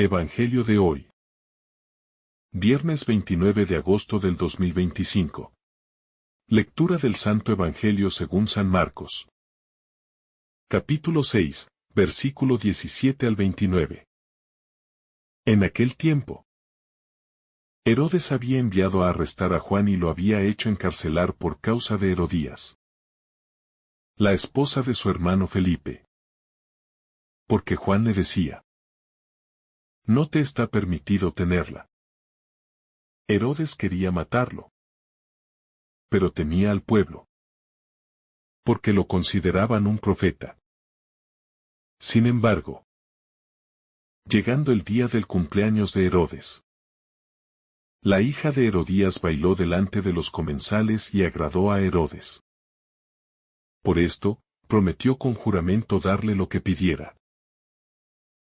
Evangelio de hoy. Viernes 29 de agosto del 2025. Lectura del Santo Evangelio según San Marcos. Capítulo 6, versículo 17 al 29. En aquel tiempo, Herodes había enviado a arrestar a Juan y lo había hecho encarcelar por causa de Herodías, la esposa de su hermano Felipe. Porque Juan le decía: no te está permitido tenerla. Herodes quería matarlo, pero temía al pueblo, porque lo consideraban un profeta. Sin embargo, llegando el día del cumpleaños de Herodes, la hija de Herodías bailó delante de los comensales y agradó a Herodes. Por esto, prometió con juramento darle lo que pidiera.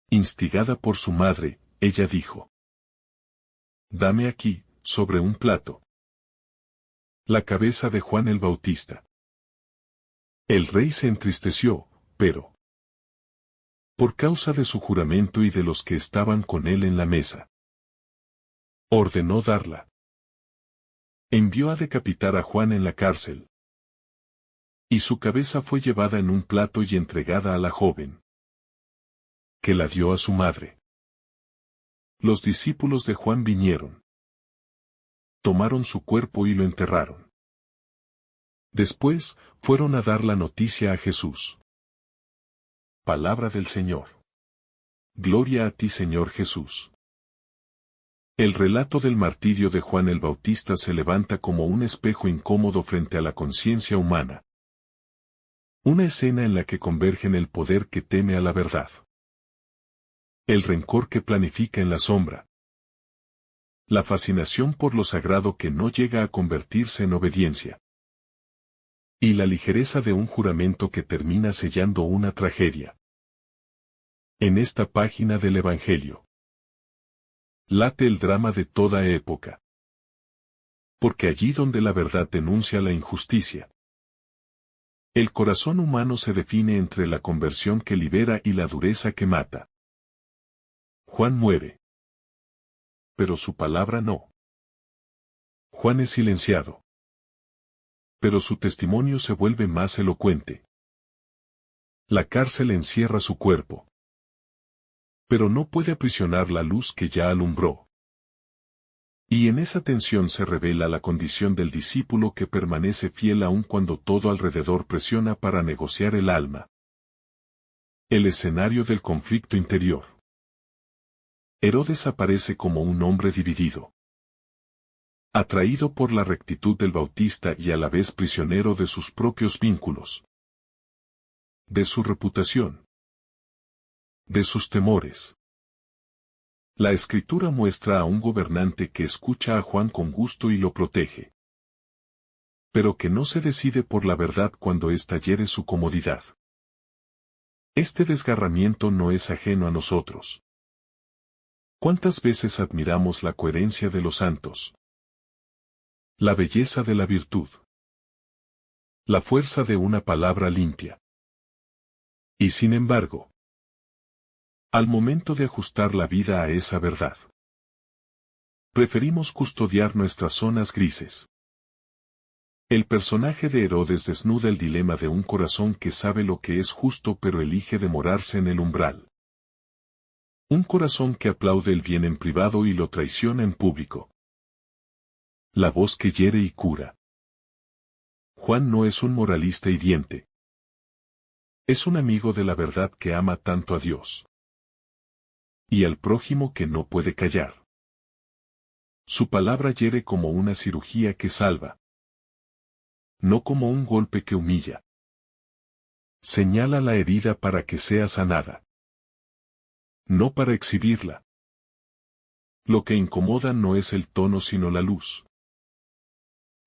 Instigada por su madre, ella dijo: dame aquí, sobre un plato, la cabeza de Juan el Bautista. El rey se entristeció, pero, por causa de su juramento y de los que estaban con él en la mesa, ordenó darla. Envió a decapitar a Juan en la cárcel, y su cabeza fue llevada en un plato y entregada a la joven, que la dio a su madre. Los discípulos de Juan vinieron, tomaron su cuerpo y lo enterraron. Después, fueron a dar la noticia a Jesús. Palabra del Señor. Gloria a ti, Señor Jesús. El relato del martirio de Juan el Bautista se levanta como un espejo incómodo frente a la conciencia humana. Una escena en la que convergen el poder que teme a la verdad, el rencor que planifica en la sombra, la fascinación por lo sagrado que no llega a convertirse en obediencia, y la ligereza de un juramento que termina sellando una tragedia. En esta página del Evangelio late el drama de toda época. Porque allí donde la verdad denuncia la injusticia, el corazón humano se define entre la conversión que libera y la dureza que mata. Juan muere, pero su palabra no. Juan es silenciado, pero su testimonio se vuelve más elocuente. La cárcel encierra su cuerpo, pero no puede aprisionar la luz que ya alumbró. Y en esa tensión se revela la condición del discípulo que permanece fiel aun cuando todo alrededor presiona para negociar el alma. El escenario del conflicto interior. Herodes aparece como un hombre dividido, atraído por la rectitud del Bautista y a la vez prisionero de sus propios vínculos, de su reputación, de sus temores. La Escritura muestra a un gobernante que escucha a Juan con gusto y lo protege, pero que no se decide por la verdad cuando ésta hiere su comodidad. Este desgarramiento no es ajeno a nosotros. ¿Cuántas veces admiramos la coherencia de los santos? La belleza de la virtud. La fuerza de una palabra limpia. Y sin embargo, al momento de ajustar la vida a esa verdad, preferimos custodiar nuestras zonas grises. El personaje de Herodes desnuda el dilema de un corazón que sabe lo que es justo pero elige demorarse en el umbral. Un corazón que aplaude el bien en privado y lo traiciona en público. La voz que hiere y cura. Juan no es un moralista hiriente. Es un amigo de la verdad que ama tanto a Dios y al prójimo que no puede callar. Su palabra hiere como una cirugía que salva, no como un golpe que humilla. Señala la herida para que sea sanada, no para exhibirla. Lo que incomoda no es el tono sino la luz.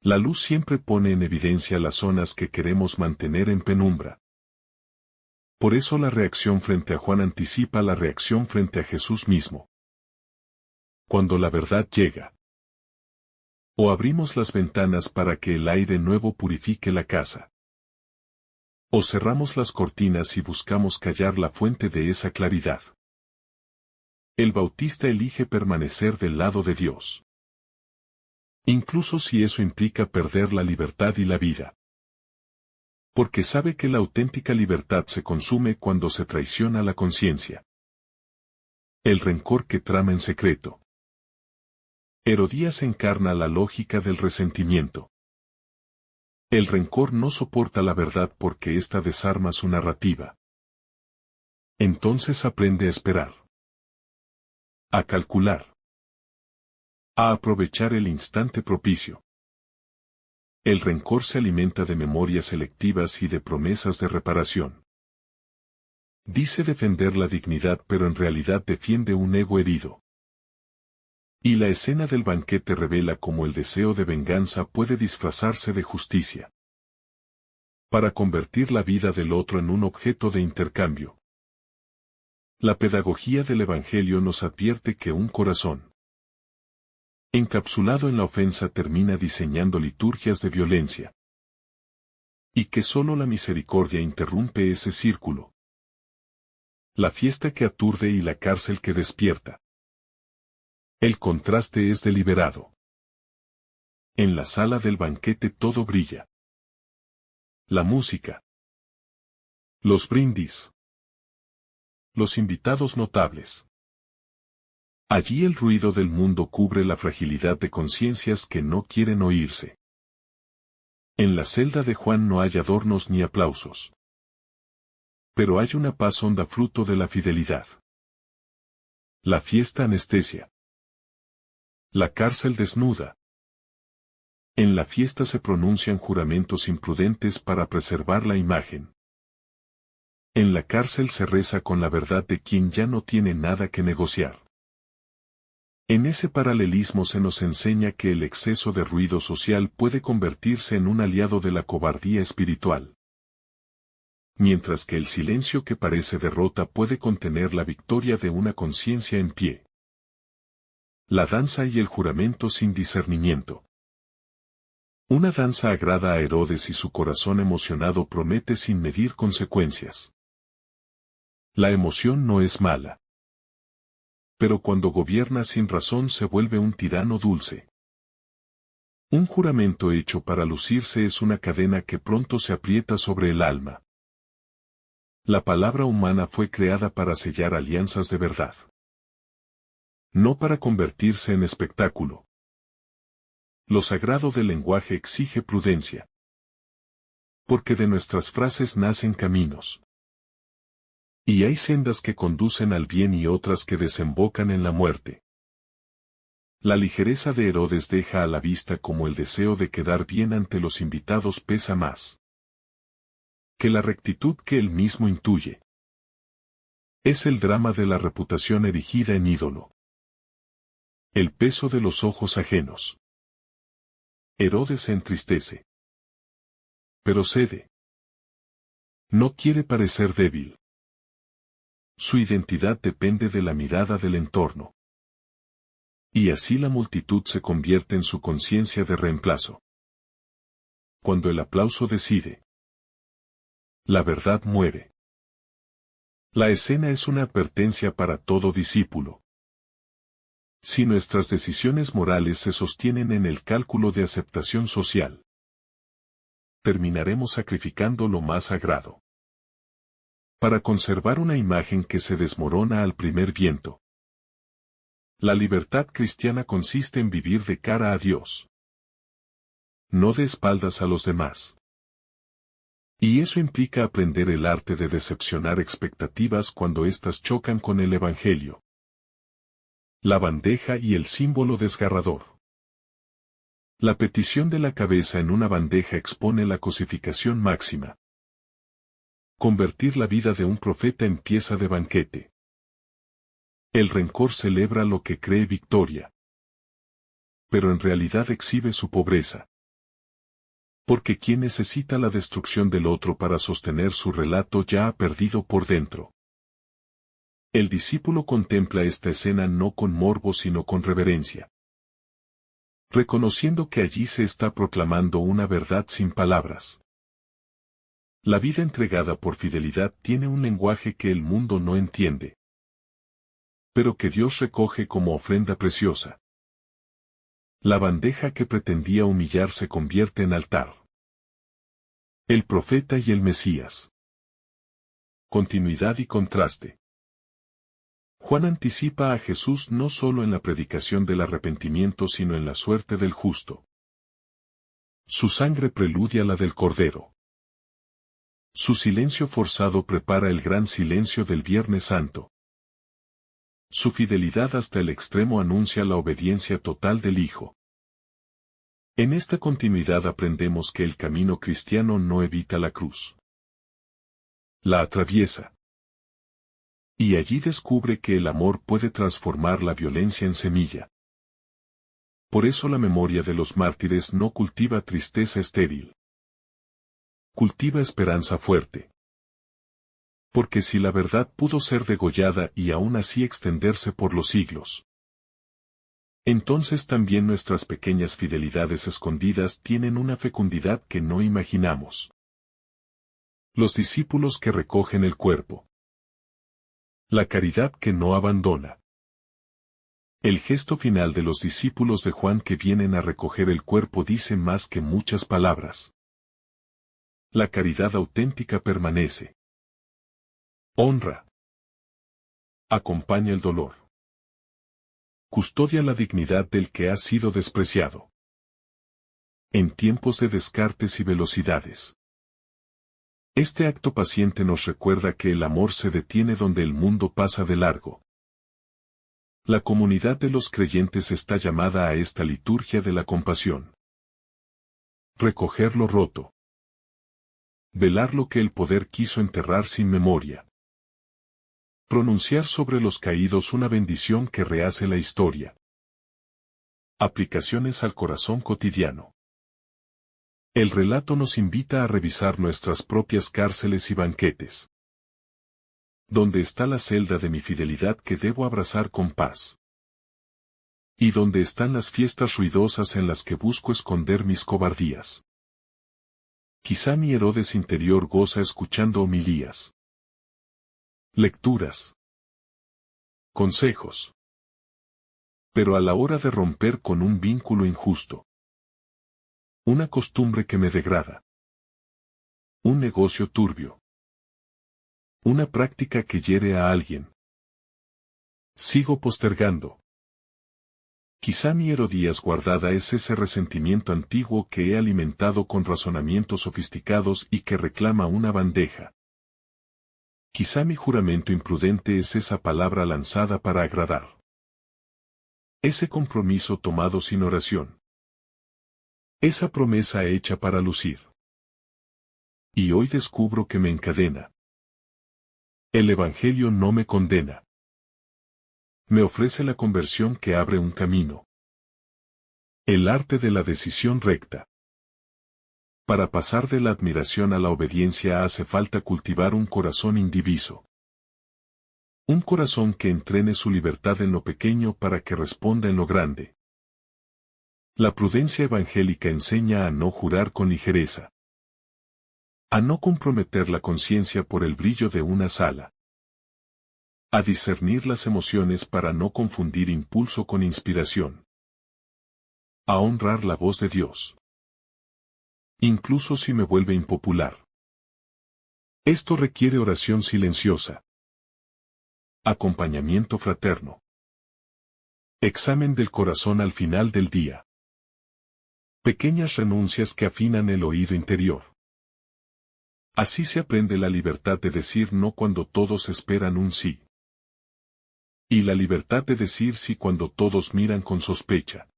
La luz siempre pone en evidencia las zonas que queremos mantener en penumbra. Por eso la reacción frente a Juan anticipa la reacción frente a Jesús mismo. Cuando la verdad llega, o abrimos las ventanas para que el aire nuevo purifique la casa, o cerramos las cortinas y buscamos callar la fuente de esa claridad. El Bautista elige permanecer del lado de Dios. Incluso si eso implica perder la libertad y la vida. Porque sabe que la auténtica libertad se consume cuando se traiciona la conciencia. El rencor que trama en secreto. Herodías encarna la lógica del resentimiento. El rencor no soporta la verdad porque ésta desarma su narrativa. Entonces aprende a esperar. A calcular. A aprovechar el instante propicio. El rencor se alimenta de memorias selectivas y de promesas de reparación. Dice defender la dignidad pero en realidad defiende un ego herido. Y la escena del banquete revela cómo el deseo de venganza puede disfrazarse de justicia. Para convertir la vida del otro en un objeto de intercambio. La pedagogía del Evangelio nos advierte que un corazón encapsulado en la ofensa termina diseñando liturgias de violencia. Y que solo la misericordia interrumpe ese círculo. La fiesta que aturde y la cárcel que despierta. El contraste es deliberado. En la sala del banquete todo brilla. La música. Los brindis. Los invitados notables. Allí el ruido del mundo cubre la fragilidad de conciencias que no quieren oírse. En la celda de Juan no hay adornos ni aplausos. Pero hay una paz honda fruto de la fidelidad. La fiesta anestesia. La cárcel desnuda. En la fiesta se pronuncian juramentos imprudentes para preservar la imagen. En la cárcel se reza con la verdad de quien ya no tiene nada que negociar. En ese paralelismo se nos enseña que el exceso de ruido social puede convertirse en un aliado de la cobardía espiritual. Mientras que el silencio que parece derrota puede contener la victoria de una conciencia en pie. La danza y el juramento sin discernimiento. Una danza agrada a Herodes y su corazón emocionado promete sin medir consecuencias. La emoción no es mala. Pero cuando gobierna sin razón se vuelve un tirano dulce. Un juramento hecho para lucirse es una cadena que pronto se aprieta sobre el alma. La palabra humana fue creada para sellar alianzas de verdad. No para convertirse en espectáculo. Lo sagrado del lenguaje exige prudencia. Porque de nuestras frases nacen caminos. Y hay sendas que conducen al bien y otras que desembocan en la muerte. La ligereza de Herodes deja a la vista como el deseo de quedar bien ante los invitados pesa más que la rectitud que él mismo intuye. Es el drama de la reputación erigida en ídolo. El peso de los ojos ajenos. Herodes se entristece. Pero cede. No quiere parecer débil. Su identidad depende de la mirada del entorno. Y así la multitud se convierte en su conciencia de reemplazo. Cuando el aplauso decide, la verdad muere. La escena es una advertencia para todo discípulo. Si nuestras decisiones morales se sostienen en el cálculo de aceptación social, terminaremos sacrificando lo más sagrado. Para conservar una imagen que se desmorona al primer viento. La libertad cristiana consiste en vivir de cara a Dios. No de espaldas a los demás. Y eso implica aprender el arte de decepcionar expectativas cuando éstas chocan con el Evangelio. La bandeja y el símbolo desgarrador. La petición de la cabeza en una bandeja expone la cosificación máxima. Convertir la vida de un profeta en pieza de banquete. El rencor celebra lo que cree victoria. Pero en realidad exhibe su pobreza. Porque quien necesita la destrucción del otro para sostener su relato ya ha perdido por dentro. El discípulo contempla esta escena no con morbo sino con reverencia. Reconociendo que allí se está proclamando una verdad sin palabras. La vida entregada por fidelidad tiene un lenguaje que el mundo no entiende. pero que Dios recoge como ofrenda preciosa. La bandeja que pretendía humillar se convierte en altar. El profeta y el Mesías. Continuidad y contraste. Juan anticipa a Jesús no solo en la predicación del arrepentimiento sino en la suerte del justo. Su sangre preludia la del Cordero. Su silencio forzado prepara el gran silencio del Viernes Santo. Su fidelidad hasta el extremo anuncia la obediencia total del Hijo. En esta continuidad aprendemos que el camino cristiano no evita la cruz. La atraviesa. Y allí descubre que el amor puede transformar la violencia en semilla. Por eso la memoria de los mártires no cultiva tristeza estéril. Cultiva esperanza fuerte. Porque si la verdad pudo ser degollada y aún así extenderse por los siglos, entonces también nuestras pequeñas fidelidades escondidas tienen una fecundidad que no imaginamos. Los discípulos que recogen el cuerpo. La caridad que no abandona. El gesto final de los discípulos de Juan que vienen a recoger el cuerpo dice más que muchas palabras. La caridad auténtica permanece. Honra. Acompaña el dolor. Custodia la dignidad del que ha sido despreciado. En tiempos de descartes y velocidades. Este acto paciente nos recuerda que el amor se detiene donde el mundo pasa de largo. La comunidad de los creyentes está llamada a esta liturgia de la compasión. Recoger lo roto. Velar lo que el poder quiso enterrar sin memoria. Pronunciar sobre los caídos una bendición que rehace la historia. Aplicaciones al corazón cotidiano. El relato nos invita a revisar nuestras propias cárceles y banquetes. ¿Dónde está la celda de mi fidelidad que debo abrazar con paz? ¿Y dónde están las fiestas ruidosas en las que busco esconder mis cobardías? Quizá mi Herodes interior goza escuchando homilías. Lecturas. Consejos. Pero a la hora de romper con un vínculo injusto. Una costumbre que me degrada. Un negocio turbio. Una práctica que hiere a alguien. Sigo postergando. Quizá mi Herodías guardada es ese resentimiento antiguo que he alimentado con razonamientos sofisticados y que reclama una bandeja. Quizá mi juramento imprudente es esa palabra lanzada para agradar. Ese compromiso tomado sin oración. Esa promesa hecha para lucir. Y hoy descubro que me encadena. El Evangelio no me condena. Me ofrece la conversión que abre un camino. El arte de la decisión recta. Para pasar de la admiración a la obediencia hace falta cultivar un corazón indiviso. Un corazón que entrene su libertad en lo pequeño para que responda en lo grande. La prudencia evangélica enseña a no jurar con ligereza. A no comprometer la conciencia por el brillo de una sala. A discernir las emociones para no confundir impulso con inspiración. A honrar la voz de Dios. Incluso si me vuelve impopular. Esto requiere oración silenciosa. Acompañamiento fraterno. Examen del corazón al final del día. Pequeñas renuncias que afinan el oído interior. Así se aprende la libertad de decir no cuando todos esperan un sí. Y la libertad de decir sí cuando todos miran con sospecha.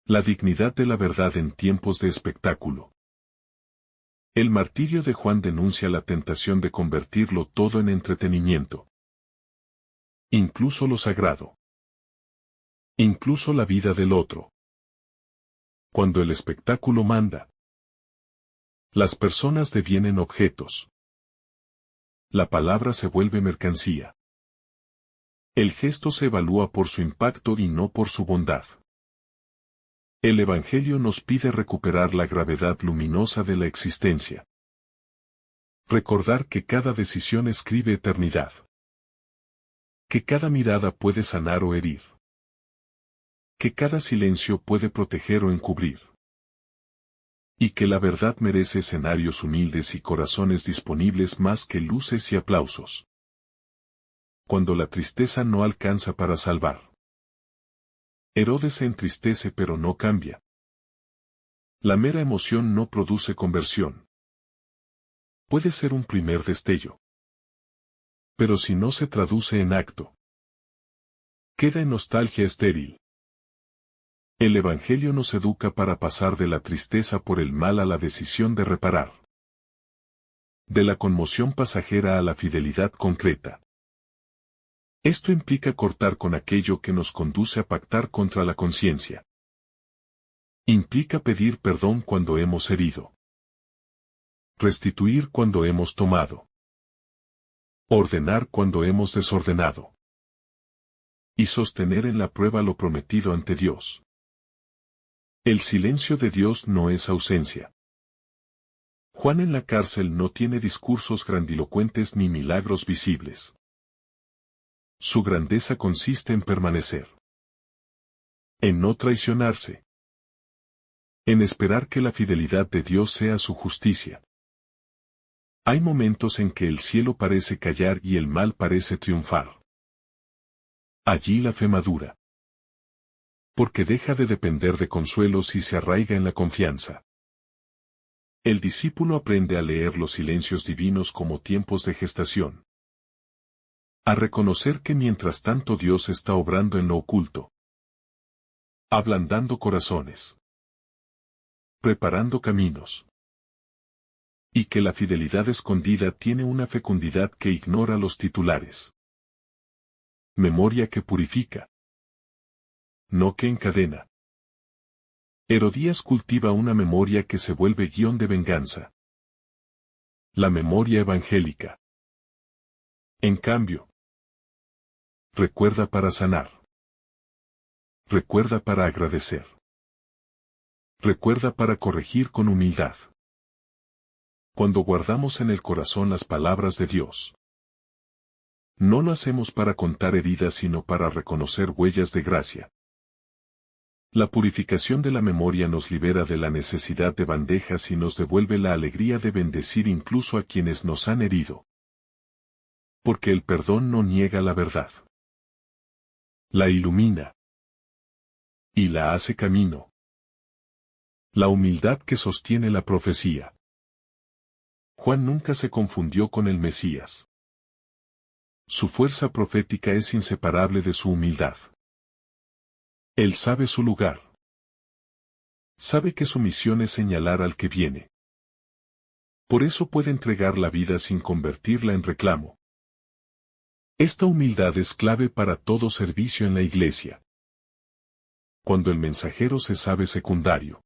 La dignidad de la verdad en tiempos de espectáculo. El martirio de Juan denuncia la tentación de convertirlo todo en entretenimiento. Incluso lo sagrado. Incluso la vida del otro. Cuando el espectáculo manda. Las personas devienen objetos. La palabra se vuelve mercancía. El gesto se evalúa por su impacto y no por su bondad. El Evangelio nos pide recuperar la gravedad luminosa de la existencia. Recordar que cada decisión escribe eternidad. Que cada mirada puede sanar o herir. Que cada silencio puede proteger o encubrir. Y que la verdad merece escenarios humildes y corazones disponibles más que luces y aplausos. Cuando la tristeza no alcanza para salvar. Herodes se entristece pero no cambia. La mera emoción no produce conversión. Puede ser un primer destello. Pero si no se traduce en acto, queda en nostalgia estéril. El Evangelio nos educa para pasar de la tristeza por el mal a la decisión de reparar. De la conmoción pasajera a la fidelidad concreta. Esto implica cortar con aquello que nos conduce a pactar contra la conciencia. Implica pedir perdón cuando hemos herido. Restituir cuando hemos tomado. Ordenar cuando hemos desordenado. Y sostener en la prueba lo prometido ante Dios. El silencio de Dios no es ausencia. Juan en la cárcel no tiene discursos grandilocuentes ni milagros visibles. Su grandeza consiste en permanecer. En no traicionarse. En esperar que la fidelidad de Dios sea su justicia. Hay momentos en que el cielo parece callar y el mal parece triunfar. Allí la fe madura. Porque deja de depender de consuelos y se arraiga en la confianza. El discípulo aprende a leer los silencios divinos como tiempos de gestación. A reconocer que mientras tanto Dios está obrando en lo oculto. Ablandando corazones. Preparando caminos. Y que la fidelidad escondida tiene una fecundidad que ignora los titulares. Memoria que purifica. No que encadena. Herodías cultiva una memoria que se vuelve guión de venganza. La memoria evangélica. En cambio, recuerda para sanar. Recuerda para agradecer. Recuerda para corregir con humildad. Cuando guardamos en el corazón las palabras de Dios. No lo hacemos para contar heridas sino para reconocer huellas de gracia. La purificación de la memoria nos libera de la necesidad de bandejas y nos devuelve la alegría de bendecir incluso a quienes nos han herido. Porque el perdón no niega la verdad. La ilumina. Y la hace camino. La humildad que sostiene la profecía. Juan nunca se confundió con el Mesías. Su fuerza profética es inseparable de su humildad. Él sabe su lugar. Sabe que su misión es señalar al que viene. Por eso puede entregar la vida sin convertirla en reclamo. Esta humildad es clave para todo servicio en la iglesia. Cuando el mensajero se sabe secundario.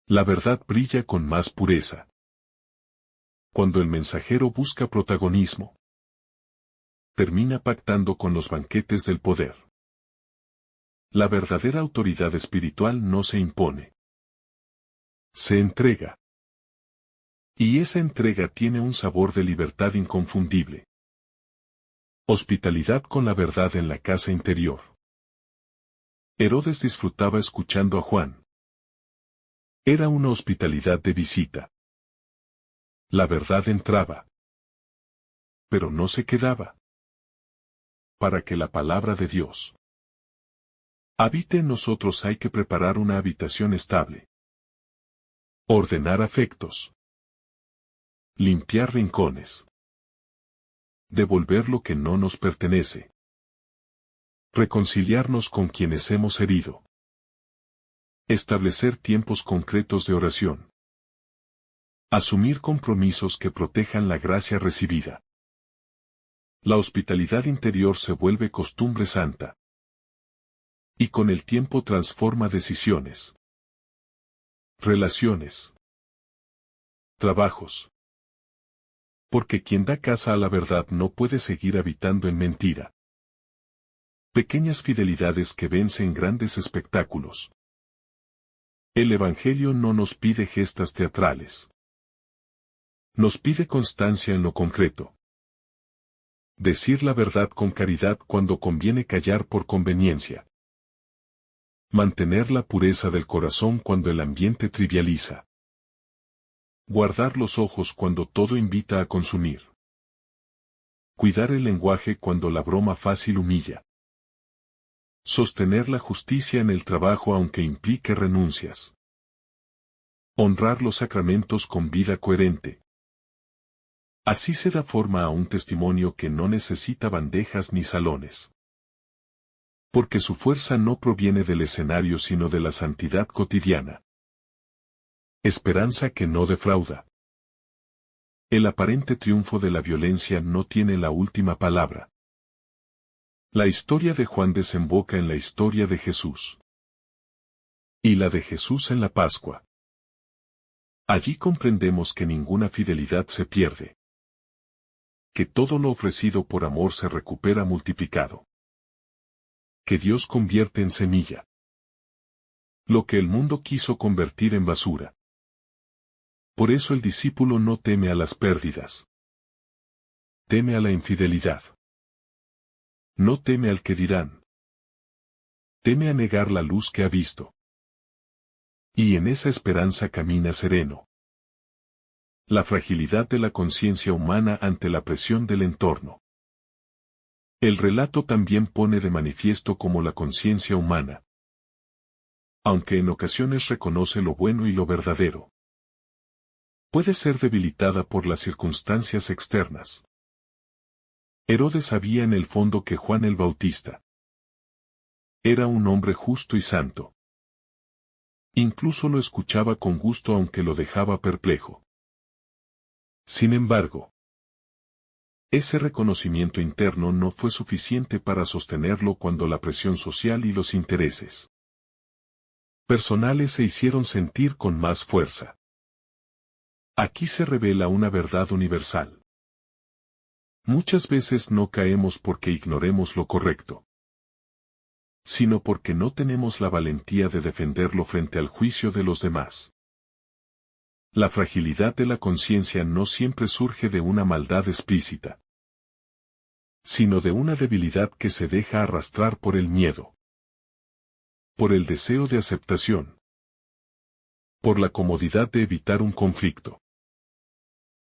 La verdad brilla con más pureza. Cuando el mensajero busca protagonismo. Termina pactando con los banquetes del poder. La verdadera autoridad espiritual no se impone. Se entrega. Y esa entrega tiene un sabor de libertad inconfundible. Hospitalidad con la verdad en la casa interior. Herodes disfrutaba escuchando a Juan. Era una hospitalidad de visita. La verdad entraba. Pero no se quedaba. Para que la palabra de Dios habite en nosotros hay que preparar una habitación estable. Ordenar afectos. Limpiar rincones. Devolver lo que no nos pertenece. Reconciliarnos con quienes hemos herido. Establecer tiempos concretos de oración. Asumir compromisos que protejan la gracia recibida. La hospitalidad interior se vuelve costumbre santa. Y con el tiempo transforma decisiones. Relaciones. Trabajos. Porque quien da casa a la verdad no puede seguir habitando en mentira. Pequeñas fidelidades que vencen grandes espectáculos. El Evangelio no nos pide gestas teatrales. Nos pide constancia en lo concreto. Decir la verdad con caridad cuando conviene callar por conveniencia. Mantener la pureza del corazón cuando el ambiente trivializa. Guardar los ojos cuando todo invita a consumir. Cuidar el lenguaje cuando la broma fácil humilla. Sostener la justicia en el trabajo aunque implique renuncias. Honrar los sacramentos con vida coherente. Así se da forma a un testimonio que no necesita bandejas ni salones. Porque su fuerza no proviene del escenario sino de la santidad cotidiana. Esperanza que no defrauda. El aparente triunfo de la violencia no tiene la última palabra. La historia de Juan desemboca en la historia de Jesús. Y la de Jesús en la Pascua. Allí comprendemos que ninguna fidelidad se pierde. Que todo lo ofrecido por amor se recupera multiplicado. Que Dios convierte en semilla lo que el mundo quiso convertir en basura. Por eso el discípulo no teme a las pérdidas. Teme a la infidelidad. No teme al que dirán. Teme a negar la luz que ha visto. Y en esa esperanza camina sereno. La fragilidad de la conciencia humana ante la presión del entorno. El relato también pone de manifiesto cómo la conciencia humana, aunque en ocasiones reconoce lo bueno y lo verdadero, puede ser debilitada por las circunstancias externas. Herodes sabía en el fondo que Juan el Bautista era un hombre justo y santo. Incluso lo escuchaba con gusto aunque lo dejaba perplejo. Sin embargo, ese reconocimiento interno no fue suficiente para sostenerlo cuando la presión social y los intereses personales se hicieron sentir con más fuerza. Aquí se revela una verdad universal. Muchas veces no caemos porque ignoremos lo correcto, sino porque no tenemos la valentía de defenderlo frente al juicio de los demás. La fragilidad de la conciencia no siempre surge de una maldad explícita, sino de una debilidad que se deja arrastrar por el miedo, por el deseo de aceptación, por la comodidad de evitar un conflicto.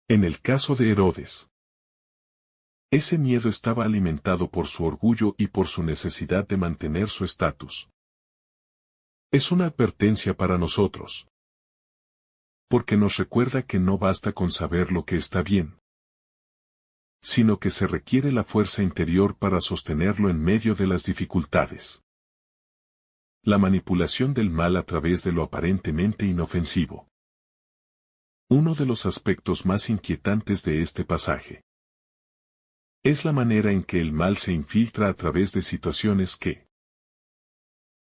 En el caso de Herodes, ese miedo estaba alimentado por su orgullo y por su necesidad de mantener su estatus. Es una advertencia para nosotros, porque nos recuerda que no basta con saber lo que está bien, sino que se requiere la fuerza interior para sostenerlo en medio de las dificultades. La manipulación del mal a través de lo aparentemente inofensivo. Uno de los aspectos más inquietantes de este pasaje es la manera en que el mal se infiltra a través de situaciones que,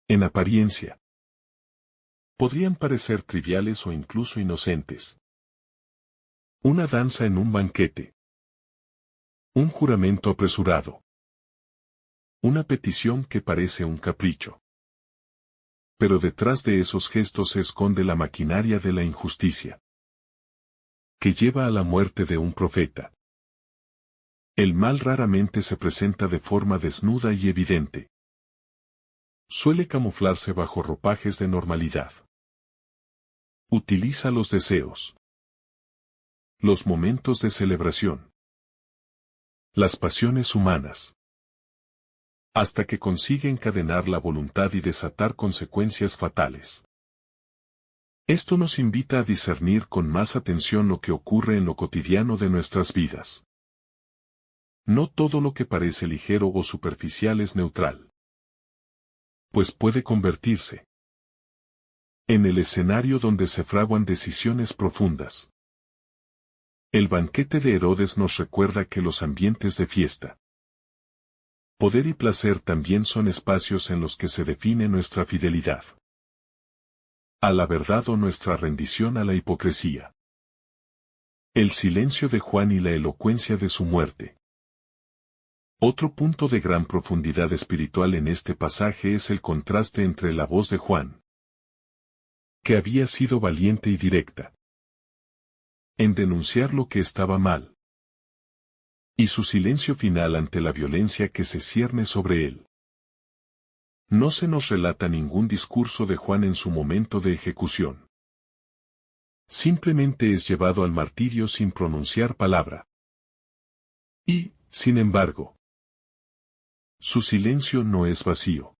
en apariencia, podrían parecer triviales o incluso inocentes. Una danza en un banquete. Un juramento apresurado. Una petición que parece un capricho. Pero detrás de esos gestos se esconde la maquinaria de la injusticia, que lleva a la muerte de un profeta. El mal raramente se presenta de forma desnuda y evidente. Suele camuflarse bajo ropajes de normalidad. Utiliza los deseos, los momentos de celebración, las pasiones humanas, hasta que consigue encadenar la voluntad y desatar consecuencias fatales. Esto nos invita a discernir con más atención lo que ocurre en lo cotidiano de nuestras vidas. No todo lo que parece ligero o superficial es neutral, pues puede convertirse en el escenario donde se fraguan decisiones profundas. El banquete de Herodes nos recuerda que los ambientes de fiesta, poder y placer también son espacios en los que se define nuestra fidelidad a la verdad o nuestra rendición a la hipocresía. El silencio de Juan y la elocuencia de su muerte. Otro punto de gran profundidad espiritual en este pasaje es el contraste entre la voz de Juan, que había sido valiente y directa en denunciar lo que estaba mal, y su silencio final ante la violencia que se cierne sobre él. No se nos relata ningún discurso de Juan en su momento de ejecución. Simplemente es llevado al martirio sin pronunciar palabra. Y, sin embargo, su silencio no es vacío.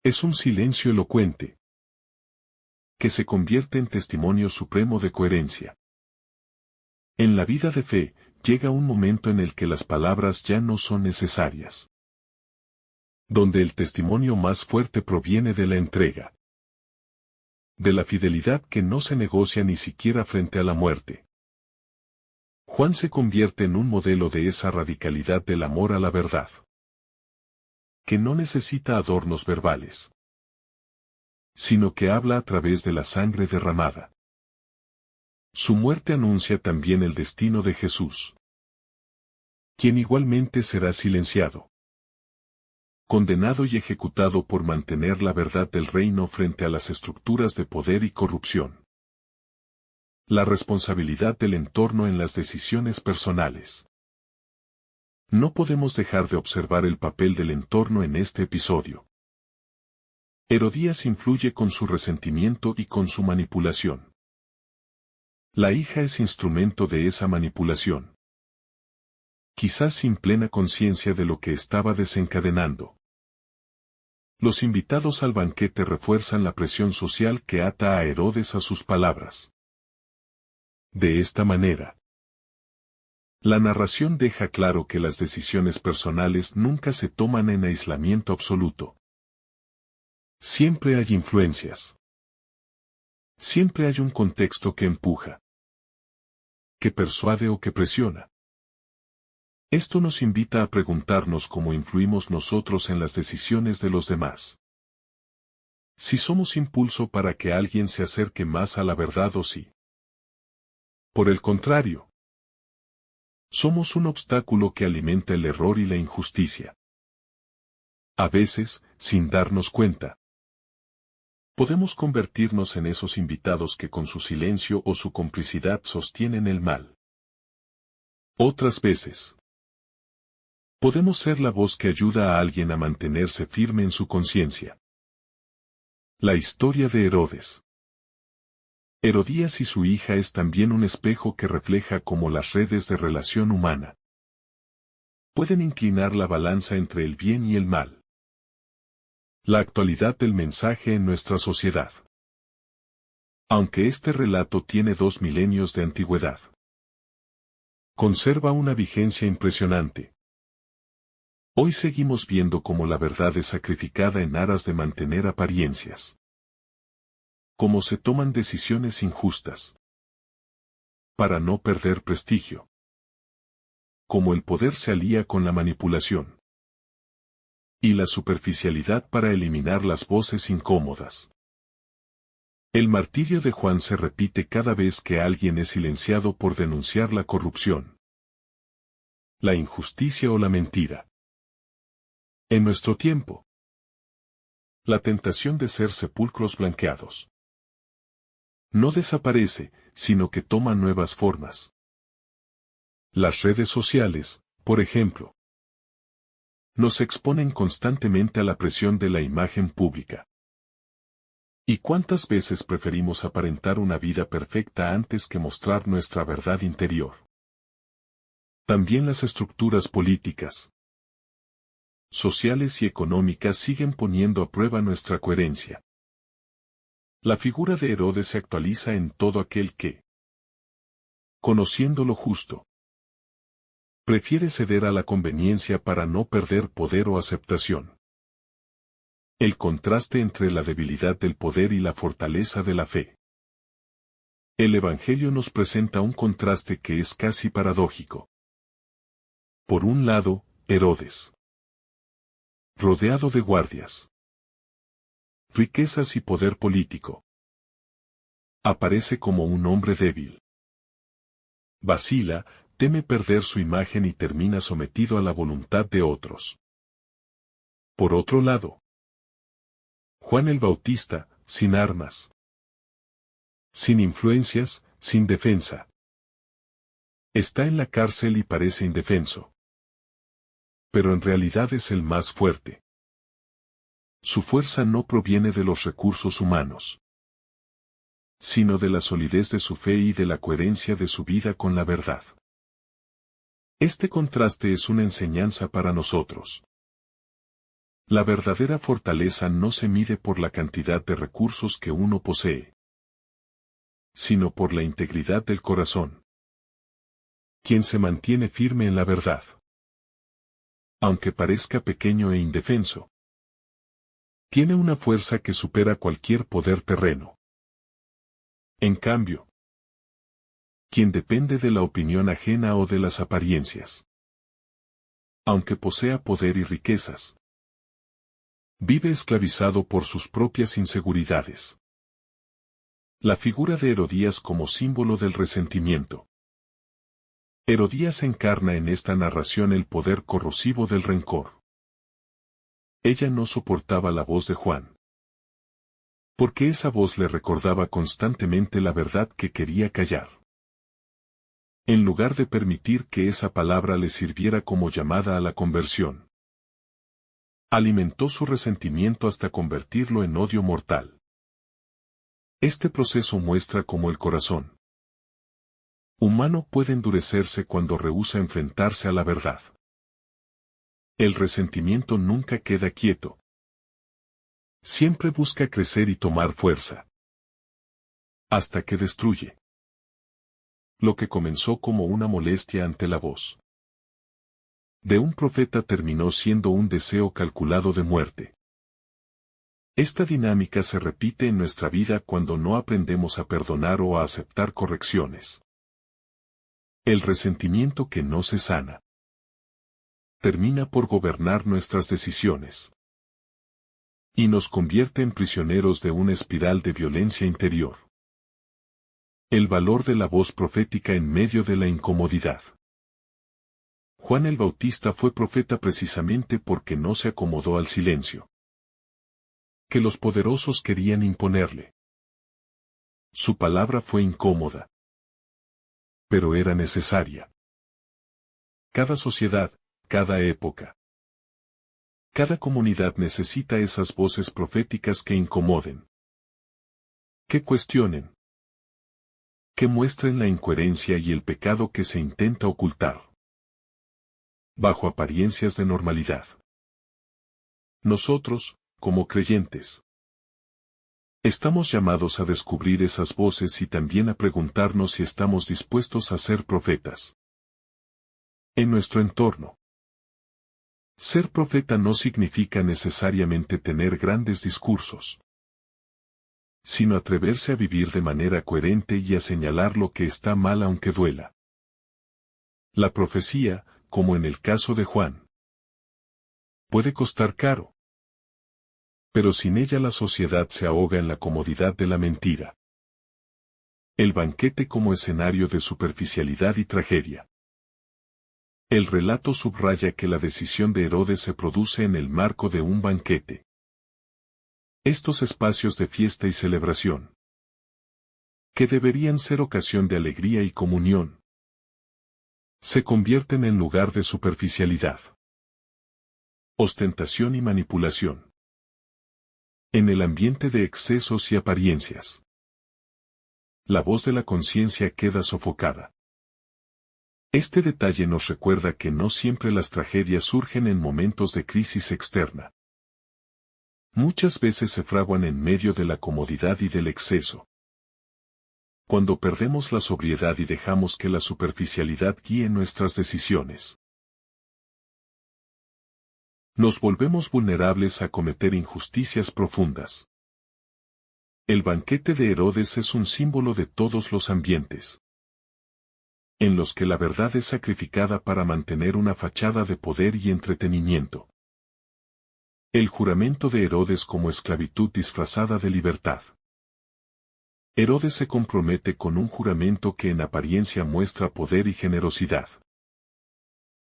Es un silencio elocuente, que se convierte en testimonio supremo de coherencia. En la vida de fe, llega un momento en el que las palabras ya no son necesarias, donde el testimonio más fuerte proviene de la entrega, de la fidelidad que no se negocia ni siquiera frente a la muerte. Juan se convierte en un modelo de esa radicalidad del amor a la verdad, que no necesita adornos verbales, sino que habla a través de la sangre derramada. Su muerte anuncia también el destino de Jesús, quien igualmente será silenciado, condenado y ejecutado por mantener la verdad del reino frente a las estructuras de poder y corrupción. La responsabilidad del entorno en las decisiones personales. No podemos dejar de observar el papel del entorno en este episodio. Herodías influye con su resentimiento y con su manipulación. La hija es instrumento de esa manipulación, quizás sin plena conciencia de lo que estaba desencadenando. Los invitados al banquete refuerzan la presión social que ata a Herodes a sus palabras. De esta manera, la narración deja claro que las decisiones personales nunca se toman en aislamiento absoluto. Siempre hay influencias. Siempre hay un contexto que empuja, que persuade o que presiona. Esto nos invita a preguntarnos cómo influimos nosotros en las decisiones de los demás. Si somos impulso para que alguien se acerque más a la verdad o si, por el contrario, somos un obstáculo que alimenta el error y la injusticia. A veces, sin darnos cuenta, podemos convertirnos en esos invitados que con su silencio o su complicidad sostienen el mal. Otras veces, podemos ser la voz que ayuda a alguien a mantenerse firme en su conciencia. La historia de Herodes. Herodías y su hija es también un espejo que refleja cómo las redes de relación humana pueden inclinar la balanza entre el bien y el mal. La actualidad del mensaje en nuestra sociedad. Aunque este relato tiene 2 milenios de antigüedad, conserva una vigencia impresionante. Hoy seguimos viendo cómo la verdad es sacrificada en aras de mantener apariencias. Cómo se toman decisiones injustas para no perder prestigio. Cómo el poder se alía con la manipulación y la superficialidad para eliminar las voces incómodas. El martirio de Juan se repite cada vez que alguien es silenciado por denunciar la corrupción, la injusticia o la mentira. En nuestro tiempo, la tentación de ser sepulcros blanqueados no desaparece, sino que toma nuevas formas. Las redes sociales, por ejemplo, nos exponen constantemente a la presión de la imagen pública. ¿Y cuántas veces preferimos aparentar una vida perfecta antes que mostrar nuestra verdad interior? También las estructuras políticas, sociales y económicas siguen poniendo a prueba nuestra coherencia. La figura de Herodes se actualiza en todo aquel que, conociendo lo justo, prefiere ceder a la conveniencia para no perder poder o aceptación. El contraste entre la debilidad del poder y la fortaleza de la fe. El Evangelio nos presenta un contraste que es casi paradójico. Por un lado, Herodes, rodeado de guardias, riquezas y poder político, aparece como un hombre débil. Vacila, teme perder su imagen y termina sometido a la voluntad de otros. Por otro lado, Juan el Bautista, sin armas, sin influencias, sin defensa, Está en la cárcel y parece indefenso. Pero en realidad es el más fuerte. Su fuerza no proviene de los recursos humanos, sino de la solidez de su fe y de la coherencia de su vida con la verdad. Este contraste es una enseñanza para nosotros. La verdadera fortaleza no se mide por la cantidad de recursos que uno posee, sino por la integridad del corazón. Quien se mantiene firme en la verdad, aunque parezca pequeño e indefenso, tiene una fuerza que supera cualquier poder terreno. En cambio, quien depende de la opinión ajena o de las apariencias, aunque posea poder y riquezas, vive esclavizado por sus propias inseguridades. La figura de Herodías como símbolo del resentimiento. Herodías encarna en esta narración el poder corrosivo del rencor. Ella no soportaba la voz de Juan, porque esa voz le recordaba constantemente la verdad que quería callar. En lugar de permitir que esa palabra le sirviera como llamada a la conversión, alimentó su resentimiento hasta convertirlo en odio mortal. Este proceso muestra cómo el corazón humano puede endurecerse cuando rehúsa enfrentarse a la verdad. El resentimiento nunca queda quieto. Siempre busca crecer y tomar fuerza, hasta que destruye. Lo que comenzó como una molestia ante la voz de un profeta terminó siendo un deseo calculado de muerte. Esta dinámica se repite en nuestra vida cuando no aprendemos a perdonar o a aceptar correcciones. El resentimiento que no se sana termina por gobernar nuestras decisiones y nos convierte en prisioneros de una espiral de violencia interior. El valor de la voz profética en medio de la incomodidad. Juan el Bautista fue profeta precisamente porque no se acomodó al silencio que los poderosos querían imponerle. Su palabra fue incómoda, pero era necesaria. Cada sociedad, cada época, cada comunidad necesita esas voces proféticas que incomoden, que cuestionen, que muestren la incoherencia y el pecado que se intenta ocultar bajo apariencias de normalidad. Nosotros, como creyentes, estamos llamados a descubrir esas voces y también a preguntarnos si estamos dispuestos a ser profetas en nuestro entorno. Ser profeta no significa necesariamente tener grandes discursos, sino atreverse a vivir de manera coherente y a señalar lo que está mal aunque duela. La profecía, como en el caso de Juan, puede costar caro, pero sin ella la sociedad se ahoga en la comodidad de la mentira. El banquete como escenario de superficialidad y tragedia. El relato subraya que la decisión de Herodes se produce en el marco de un banquete. Estos espacios de fiesta y celebración, que deberían ser ocasión de alegría y comunión, se convierten en lugar de superficialidad, ostentación y manipulación. En el ambiente de excesos y apariencias, la voz de la conciencia queda sofocada. Este detalle nos recuerda que no siempre las tragedias surgen en momentos de crisis externa. Muchas veces se fraguan en medio de la comodidad y del exceso. Cuando perdemos la sobriedad y dejamos que la superficialidad guíe nuestras decisiones, nos volvemos vulnerables a cometer injusticias profundas. El banquete de Herodes es un símbolo de todos los ambientes en los que la verdad es sacrificada para mantener una fachada de poder y entretenimiento. El juramento de Herodes como esclavitud disfrazada de libertad. Herodes se compromete con un juramento que en apariencia muestra poder y generosidad,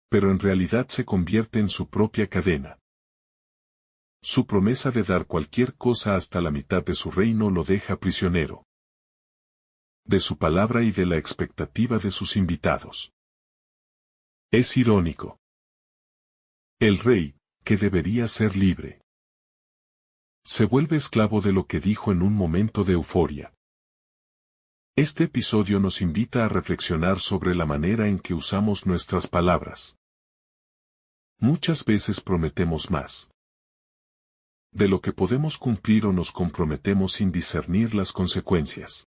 pero en realidad se convierte en su propia cadena. Su promesa de dar cualquier cosa hasta la mitad de su reino lo deja prisionero. de su palabra y de la expectativa de sus invitados. Es irónico. El rey, que debería ser libre, se vuelve esclavo de lo que dijo en un momento de euforia. Este episodio nos invita a reflexionar sobre la manera en que usamos nuestras palabras. Muchas veces prometemos más de lo que podemos cumplir o nos comprometemos sin discernir las consecuencias.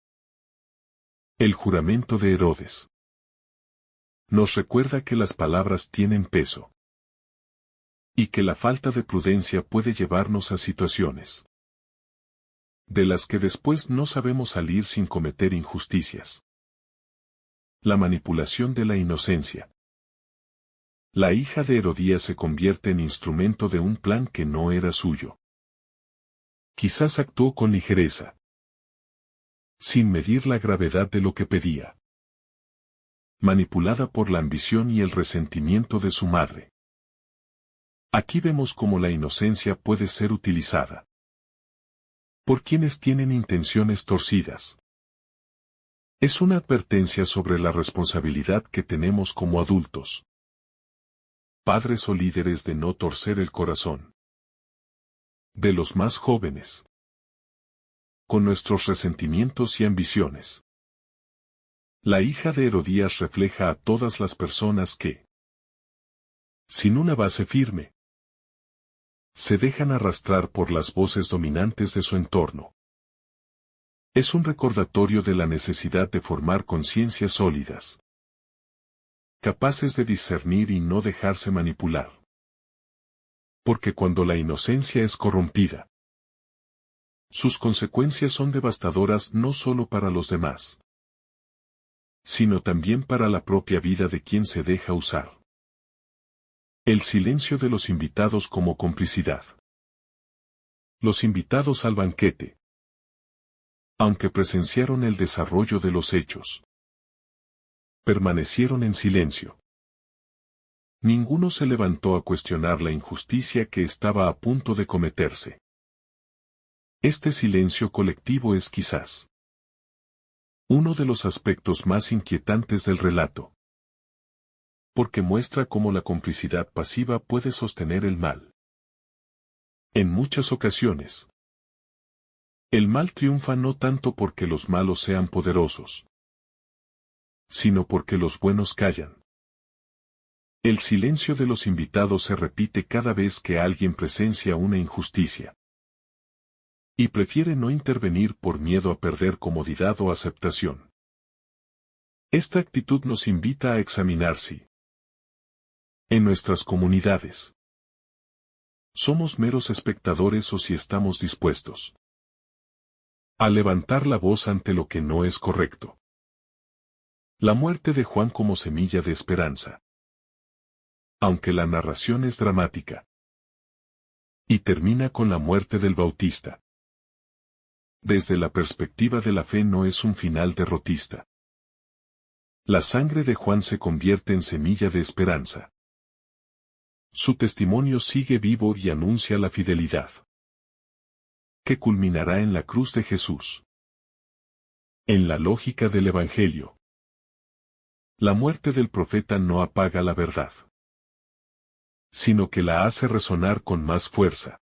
El juramento de Herodes nos recuerda que las palabras tienen peso y que la falta de prudencia puede llevarnos a situaciones de las que después no sabemos salir sin cometer injusticias. La manipulación de la inocencia. La hija de Herodías se convierte en instrumento de un plan que no era suyo. Quizás actuó con ligereza, sin medir la gravedad de lo que pedía. Manipulada por la ambición y el resentimiento de su madre. Aquí vemos cómo la inocencia puede ser utilizada por quienes tienen intenciones torcidas. Es una advertencia sobre la responsabilidad que tenemos como adultos, padres o líderes, de no torcer el corazón de los más jóvenes con nuestros resentimientos y ambiciones. La hija de Herodías refleja a todas las personas que, sin una base firme, se dejan arrastrar por las voces dominantes de su entorno. Es un recordatorio de la necesidad de formar conciencias sólidas, capaces de discernir y no dejarse manipular. Porque cuando la inocencia es corrompida, sus consecuencias son devastadoras no solo para los demás, sino también para la propia vida de quien se deja usar. El silencio de los invitados como complicidad. Los invitados al banquete, aunque presenciaron el desarrollo de los hechos, permanecieron en silencio. Ninguno se levantó a cuestionar la injusticia que estaba a punto de cometerse. Este silencio colectivo es quizás uno de los aspectos más inquietantes del relato, porque muestra cómo la complicidad pasiva puede sostener el mal. En muchas ocasiones, el mal triunfa no tanto porque los malos sean poderosos, sino porque los buenos callan. El silencio de los invitados se repite cada vez que alguien presencia una injusticia y prefiere no intervenir por miedo a perder comodidad o aceptación. Esta actitud nos invita a examinar si, en nuestras comunidades, somos meros espectadores o si estamos dispuestos a levantar la voz ante lo que no es correcto. La muerte de Juan como semilla de esperanza. Aunque la narración es dramática y termina con la muerte del Bautista, desde la perspectiva de la fe no es un final derrotista. La sangre de Juan se convierte en semilla de esperanza. Su testimonio sigue vivo y anuncia la fidelidad que culminará en la cruz de Jesús. En la lógica del Evangelio, la muerte del profeta no apaga la verdad, sino que la hace resonar con más fuerza.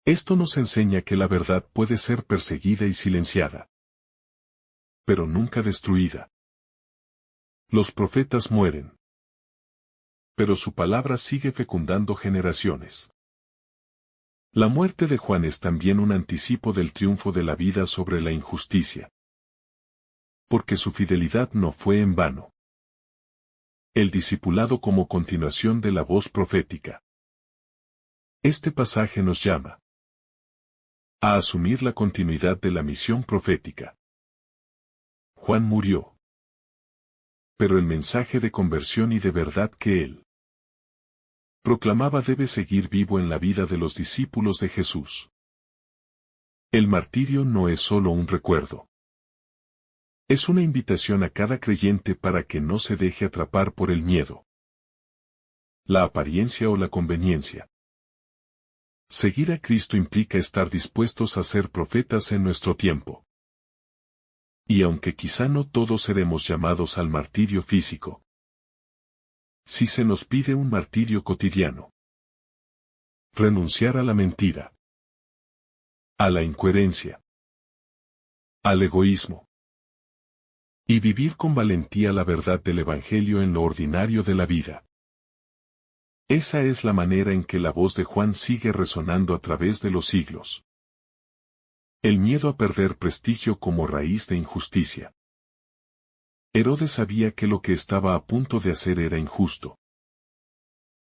Esto nos enseña que la verdad puede ser perseguida y silenciada, pero nunca destruida. Los profetas mueren, pero su palabra sigue fecundando generaciones. La muerte de Juan es también un anticipo del triunfo de la vida sobre la injusticia, porque su fidelidad no fue en vano. El discipulado como continuación de la voz profética. Este pasaje nos llama a asumir la continuidad de la misión profética. Juan murió, pero el mensaje de conversión y de verdad que él proclamaba debe seguir vivo en la vida de los discípulos de Jesús. El martirio no es solo un recuerdo. Es una invitación a cada creyente para que no se deje atrapar por el miedo, la apariencia o la conveniencia. Seguir a Cristo implica estar dispuestos a ser profetas en nuestro tiempo. Y aunque quizá no todos seremos llamados al martirio físico, sí se nos pide un martirio cotidiano. Renunciar a la mentira, a la incoherencia, al egoísmo, y vivir con valentía la verdad del Evangelio en lo ordinario de la vida. Esa es la manera en que la voz de Juan sigue resonando a través de los siglos. El miedo a perder prestigio como raíz de injusticia. Herodes sabía que lo que estaba a punto de hacer era injusto.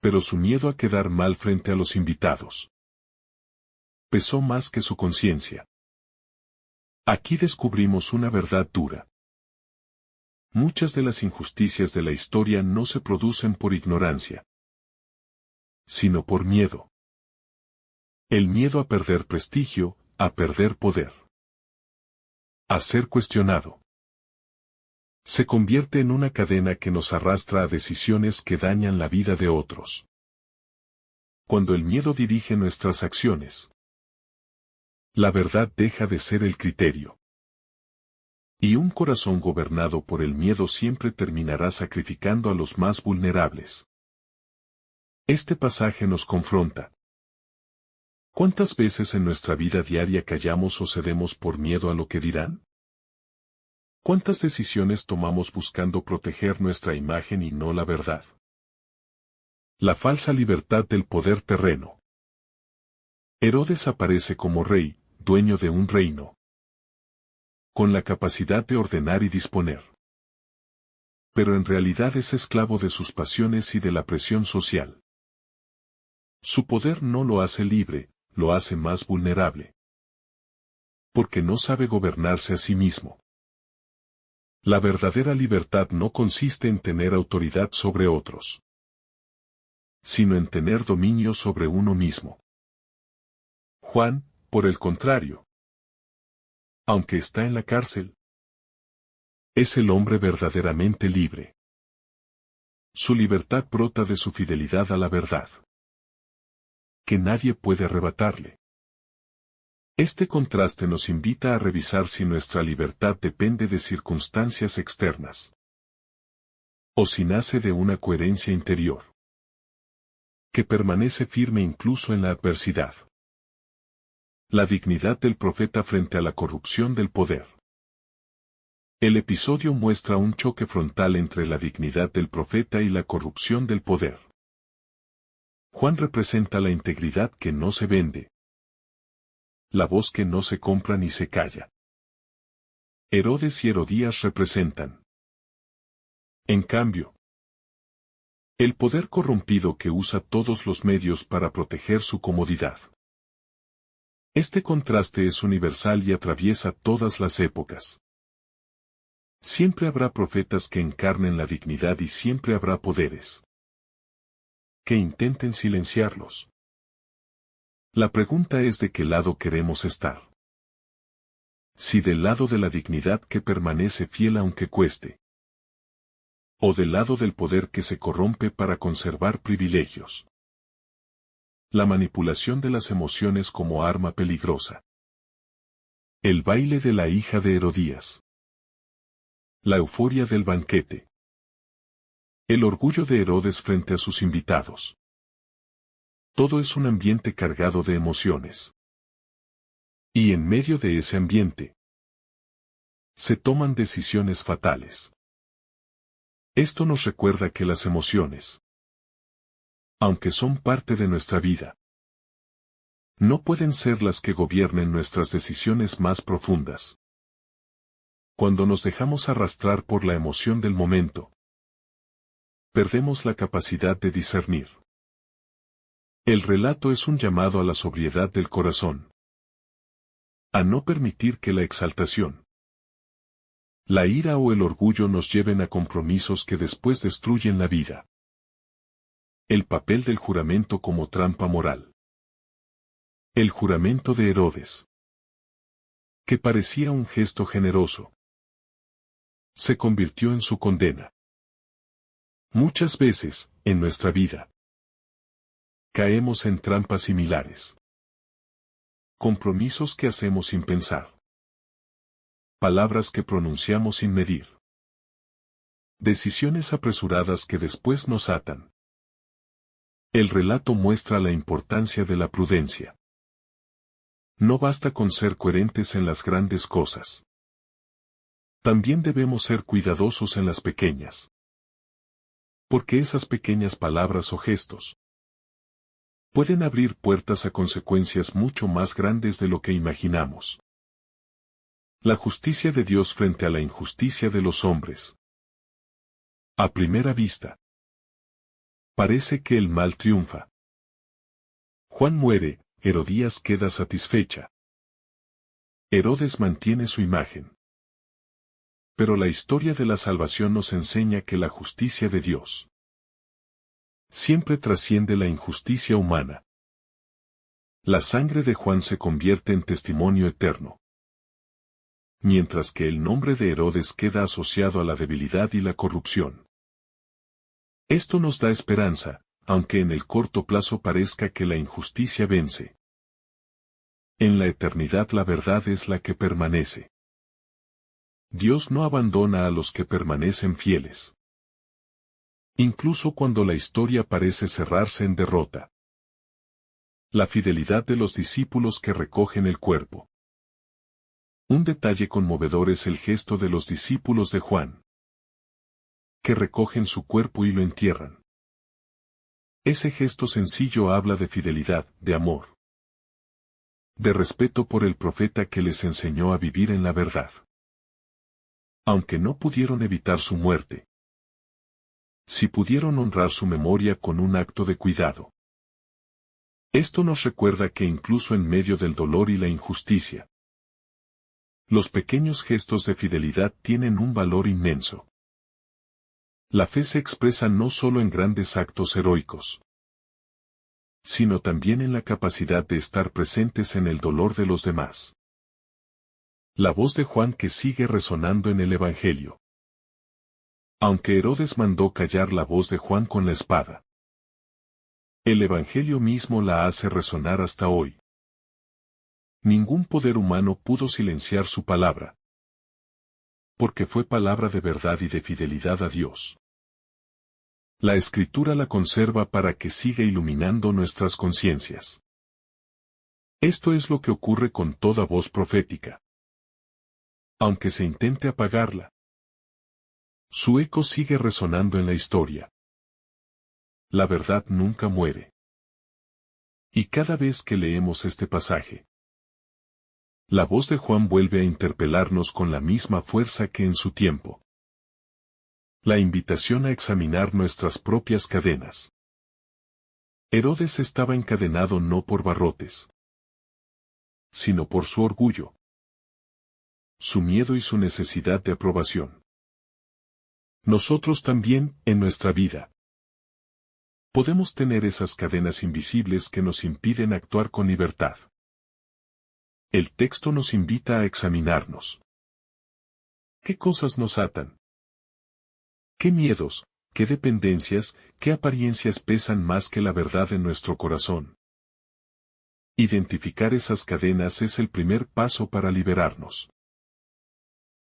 Pero su miedo a quedar mal frente a los invitados pesó más que su conciencia. Aquí descubrimos una verdad dura. Muchas de las injusticias de la historia no se producen por ignorancia, sino por miedo. El miedo a perder prestigio, a perder poder, a ser cuestionado. Se convierte en una cadena que nos arrastra a decisiones que dañan la vida de otros. Cuando el miedo dirige nuestras acciones, la verdad deja de ser el criterio. Y un corazón gobernado por el miedo siempre terminará sacrificando a los más vulnerables. Este pasaje nos confronta. ¿Cuántas veces en nuestra vida diaria callamos o cedemos por miedo a lo que dirán? ¿Cuántas decisiones tomamos buscando proteger nuestra imagen y no la verdad? La falsa libertad del poder terreno. Herodes aparece como rey, dueño de un reino, con la capacidad de ordenar y disponer. Pero en realidad es esclavo de sus pasiones y de la presión social. Su poder no lo hace libre, lo hace más vulnerable. Porque no sabe gobernarse a sí mismo. La verdadera libertad no consiste en tener autoridad sobre otros, sino en tener dominio sobre uno mismo. Juan, por el contrario, aunque está en la cárcel, es el hombre verdaderamente libre. Su libertad brota de su fidelidad a la verdad, que nadie puede arrebatarle. Este contraste nos invita a revisar si nuestra libertad depende de circunstancias externas, o si nace de una coherencia interior, que permanece firme incluso en la adversidad. La dignidad del profeta frente a la corrupción del poder. El episodio muestra un choque frontal entre la dignidad del profeta y la corrupción del poder. Juan representa la integridad que no se vende, la voz que no se compra ni se calla. Herodes y Herodías representan, en cambio, el poder corrompido que usa todos los medios para proteger su comodidad. Este contraste es universal y atraviesa todas las épocas. Siempre habrá profetas que encarnen la dignidad y siempre habrá poderes que intenten silenciarlos. La pregunta es de qué lado queremos estar. Si del lado de la dignidad que permanece fiel aunque cueste, o del lado del poder que se corrompe para conservar privilegios. La manipulación de las emociones como arma peligrosa. El baile de la hija de Herodías. La euforia del banquete. El orgullo de Herodes frente a sus invitados. Todo es un ambiente cargado de emociones. Y en medio de ese ambiente, se toman decisiones fatales. Esto nos recuerda que las emociones, aunque son parte de nuestra vida, no pueden ser las que gobiernen nuestras decisiones más profundas. Cuando nos dejamos arrastrar por la emoción del momento, perdemos la capacidad de discernir. El relato es un llamado a la sobriedad del corazón, a no permitir que la exaltación, la ira o el orgullo nos lleven a compromisos que después destruyen la vida. El papel del juramento como trampa moral. El juramento de Herodes, que parecía un gesto generoso, se convirtió en su condena. Muchas veces, en nuestra vida, caemos en trampas similares. Compromisos que hacemos sin pensar. palabras que pronunciamos sin medir. Decisiones apresuradas que después nos atan. El relato muestra la importancia de la prudencia. No basta con ser coherentes en las grandes cosas. También debemos ser cuidadosos en las pequeñas. Porque esas pequeñas palabras o gestos pueden abrir puertas a consecuencias mucho más grandes de lo que imaginamos. La justicia de Dios frente a la injusticia de los hombres. A primera vista, parece que el mal triunfa. Juan muere, Herodías queda satisfecha. Herodes mantiene su imagen. Pero la historia de la salvación nos enseña que la justicia de Dios siempre trasciende la injusticia humana. La sangre de Juan se convierte en testimonio eterno, mientras que el nombre de Herodes queda asociado a la debilidad y la corrupción. Esto nos da esperanza, aunque en el corto plazo parezca que la injusticia vence. En la eternidad la verdad es la que permanece. Dios no abandona a los que permanecen fieles. Incluso cuando la historia parece cerrarse en derrota. La fidelidad de los discípulos que recogen el cuerpo. Un detalle conmovedor es el gesto de los discípulos de Juan, que recogen su cuerpo y lo entierran. Ese gesto sencillo habla de fidelidad, de amor, de respeto por el profeta que les enseñó a vivir en la verdad. Aunque no pudieron evitar su muerte, sí pudieron honrar su memoria con un acto de cuidado. Esto nos recuerda que incluso en medio del dolor y la injusticia, los pequeños gestos de fidelidad tienen un valor inmenso. La fe se expresa no solo en grandes actos heroicos, sino también en la capacidad de estar presentes en el dolor de los demás. La voz de Juan que sigue resonando en el Evangelio. Aunque Herodes mandó callar la voz de Juan con la espada, el Evangelio mismo la hace resonar hasta hoy. Ningún poder humano pudo silenciar su palabra, porque fue palabra de verdad y de fidelidad a Dios. La Escritura la conserva para que siga iluminando nuestras conciencias. Esto es lo que ocurre con toda voz profética. Aunque se intente apagarla, su eco sigue resonando en la historia. La verdad nunca muere. Y cada vez que leemos este pasaje, la voz de Juan vuelve a interpelarnos con la misma fuerza que en su tiempo. La invitación a examinar nuestras propias cadenas. Herodes estaba encadenado no por barrotes, sino por su orgullo, su miedo y su necesidad de aprobación. Nosotros también, en nuestra vida, podemos tener esas cadenas invisibles que nos impiden actuar con libertad. El texto nos invita a examinarnos. ¿Qué cosas nos atan? ¿Qué miedos, qué dependencias, qué apariencias pesan más que la verdad en nuestro corazón? Identificar esas cadenas es el primer paso para liberarnos.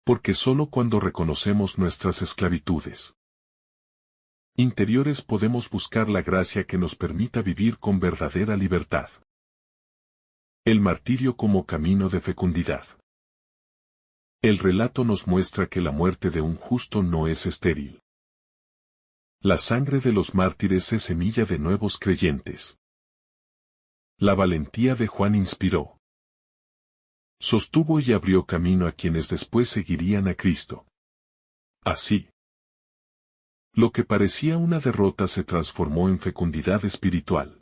Porque solo cuando reconocemos nuestras esclavitudes interiores podemos buscar la gracia que nos permita vivir con verdadera libertad. El martirio como camino de fecundidad. El relato nos muestra que la muerte de un justo no es estéril. La sangre de los mártires es semilla de nuevos creyentes. La valentía de Juan inspiró, sostuvo y abrió camino a quienes después seguirían a Cristo. Así, lo que parecía una derrota se transformó en fecundidad espiritual.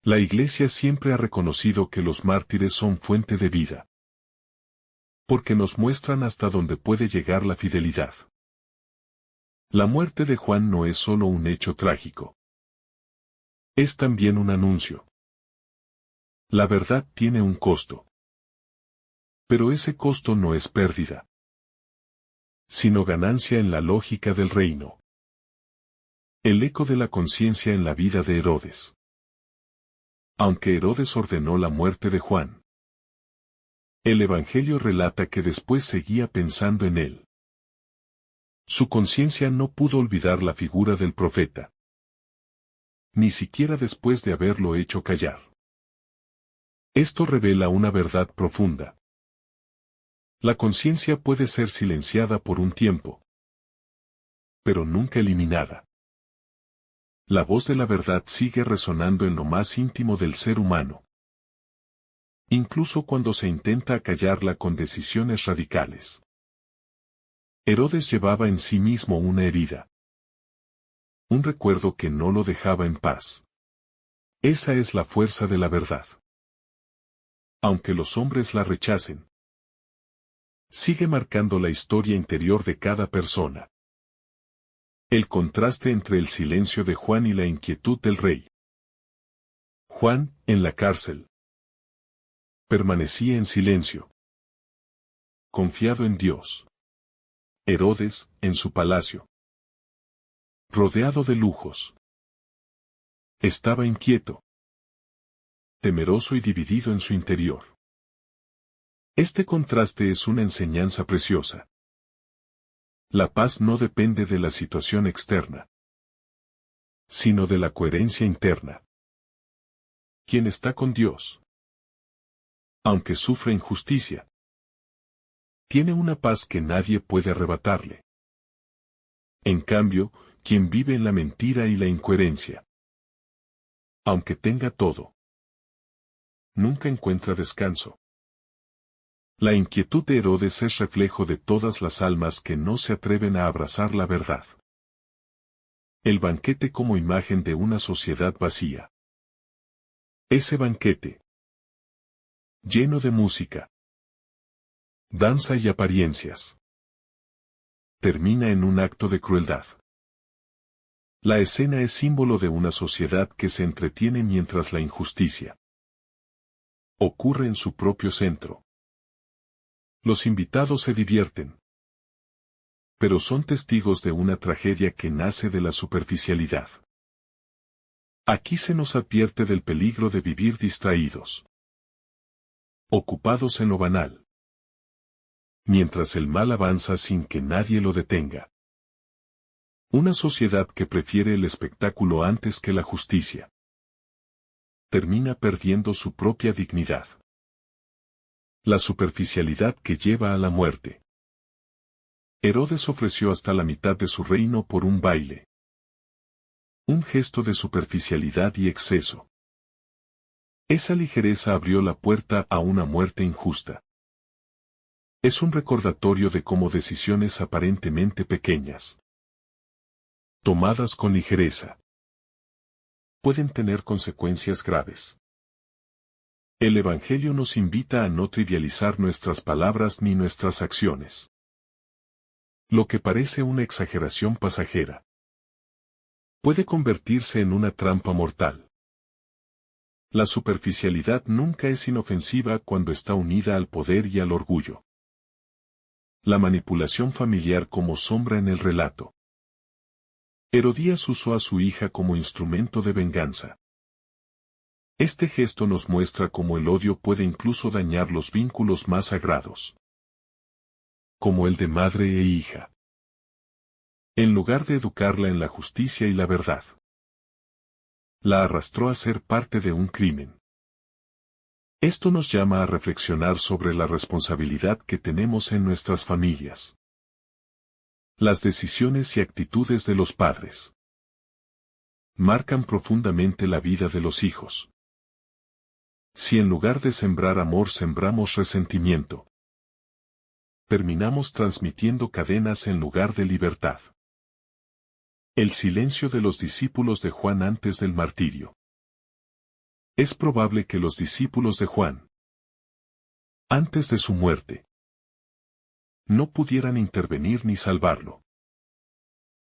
La Iglesia siempre ha reconocido que los mártires son fuente de vida, porque nos muestran hasta dónde puede llegar la fidelidad. La muerte de Juan no es solo un hecho trágico. Es también un anuncio. La verdad tiene un costo. Pero ese costo no es pérdida, sino ganancia en la lógica del reino. El eco de la conciencia en la vida de Herodes. Aunque Herodes ordenó la muerte de Juan, El Evangelio relata que después seguía pensando en él. Su conciencia no pudo olvidar la figura del profeta. Ni siquiera después de haberlo hecho callar. Esto revela una verdad profunda. La conciencia puede ser silenciada por un tiempo, pero nunca eliminada. La voz de la verdad sigue resonando en lo más íntimo del ser humano. Incluso cuando se intenta acallarla con decisiones radicales. Herodes llevaba en sí mismo una herida. Un recuerdo que no lo dejaba en paz. Esa es la fuerza de la verdad. Aunque los hombres la rechacen, sigue marcando la historia interior de cada persona. El contraste entre el silencio de Juan y la inquietud del rey. Juan, en la cárcel, permanecía en silencio, confiado en Dios. Herodes, en su palacio, rodeado de lujos, estaba inquieto, temeroso y dividido en su interior. Este contraste es una enseñanza preciosa. La paz no depende de la situación externa, sino de la coherencia interna. Quien está con Dios, aunque sufre injusticia, tiene una paz que nadie puede arrebatarle. En cambio, quien vive en la mentira y la incoherencia, aunque tenga todo, nunca encuentra descanso. La inquietud de Herodes es reflejo de todas las almas que no se atreven a abrazar la verdad. El banquete como imagen de una sociedad vacía. Ese banquete, lleno de música, danza y apariencias, termina en un acto de crueldad. La escena es símbolo de una sociedad que se entretiene mientras la injusticia ocurre en su propio centro. Los invitados se divierten, pero son testigos de una tragedia que nace de la superficialidad. Aquí se nos advierte del peligro de vivir distraídos, ocupados en lo banal, mientras el mal avanza sin que nadie lo detenga. Una sociedad que prefiere el espectáculo antes que la justicia termina perdiendo su propia dignidad. La superficialidad que lleva a la muerte. Herodes ofreció hasta la mitad de su reino por un baile. Un gesto de superficialidad y exceso. Esa ligereza abrió la puerta a una muerte injusta. Es un recordatorio de cómo decisiones aparentemente pequeñas, tomadas con ligereza, pueden tener consecuencias graves. El Evangelio nos invita a no trivializar nuestras palabras ni nuestras acciones. Lo que parece una exageración pasajera puede convertirse en una trampa mortal. La superficialidad nunca es inofensiva cuando está unida al poder y al orgullo. La manipulación familiar como sombra en el relato. Herodías usó a su hija como instrumento de venganza. Este gesto nos muestra cómo el odio puede incluso dañar los vínculos más sagrados, como el de madre e hija. En lugar de educarla en la justicia y la verdad, la arrastró a ser parte de un crimen. Esto nos llama a reflexionar sobre la responsabilidad que tenemos en nuestras familias. Las decisiones y actitudes de los padres marcan profundamente la vida de los hijos. Si en lugar de sembrar amor sembramos resentimiento, terminamos transmitiendo cadenas en lugar de libertad. El silencio de los discípulos de Juan antes del martirio. Es probable que los discípulos de Juan, antes de su muerte, no pudieran intervenir ni salvarlo.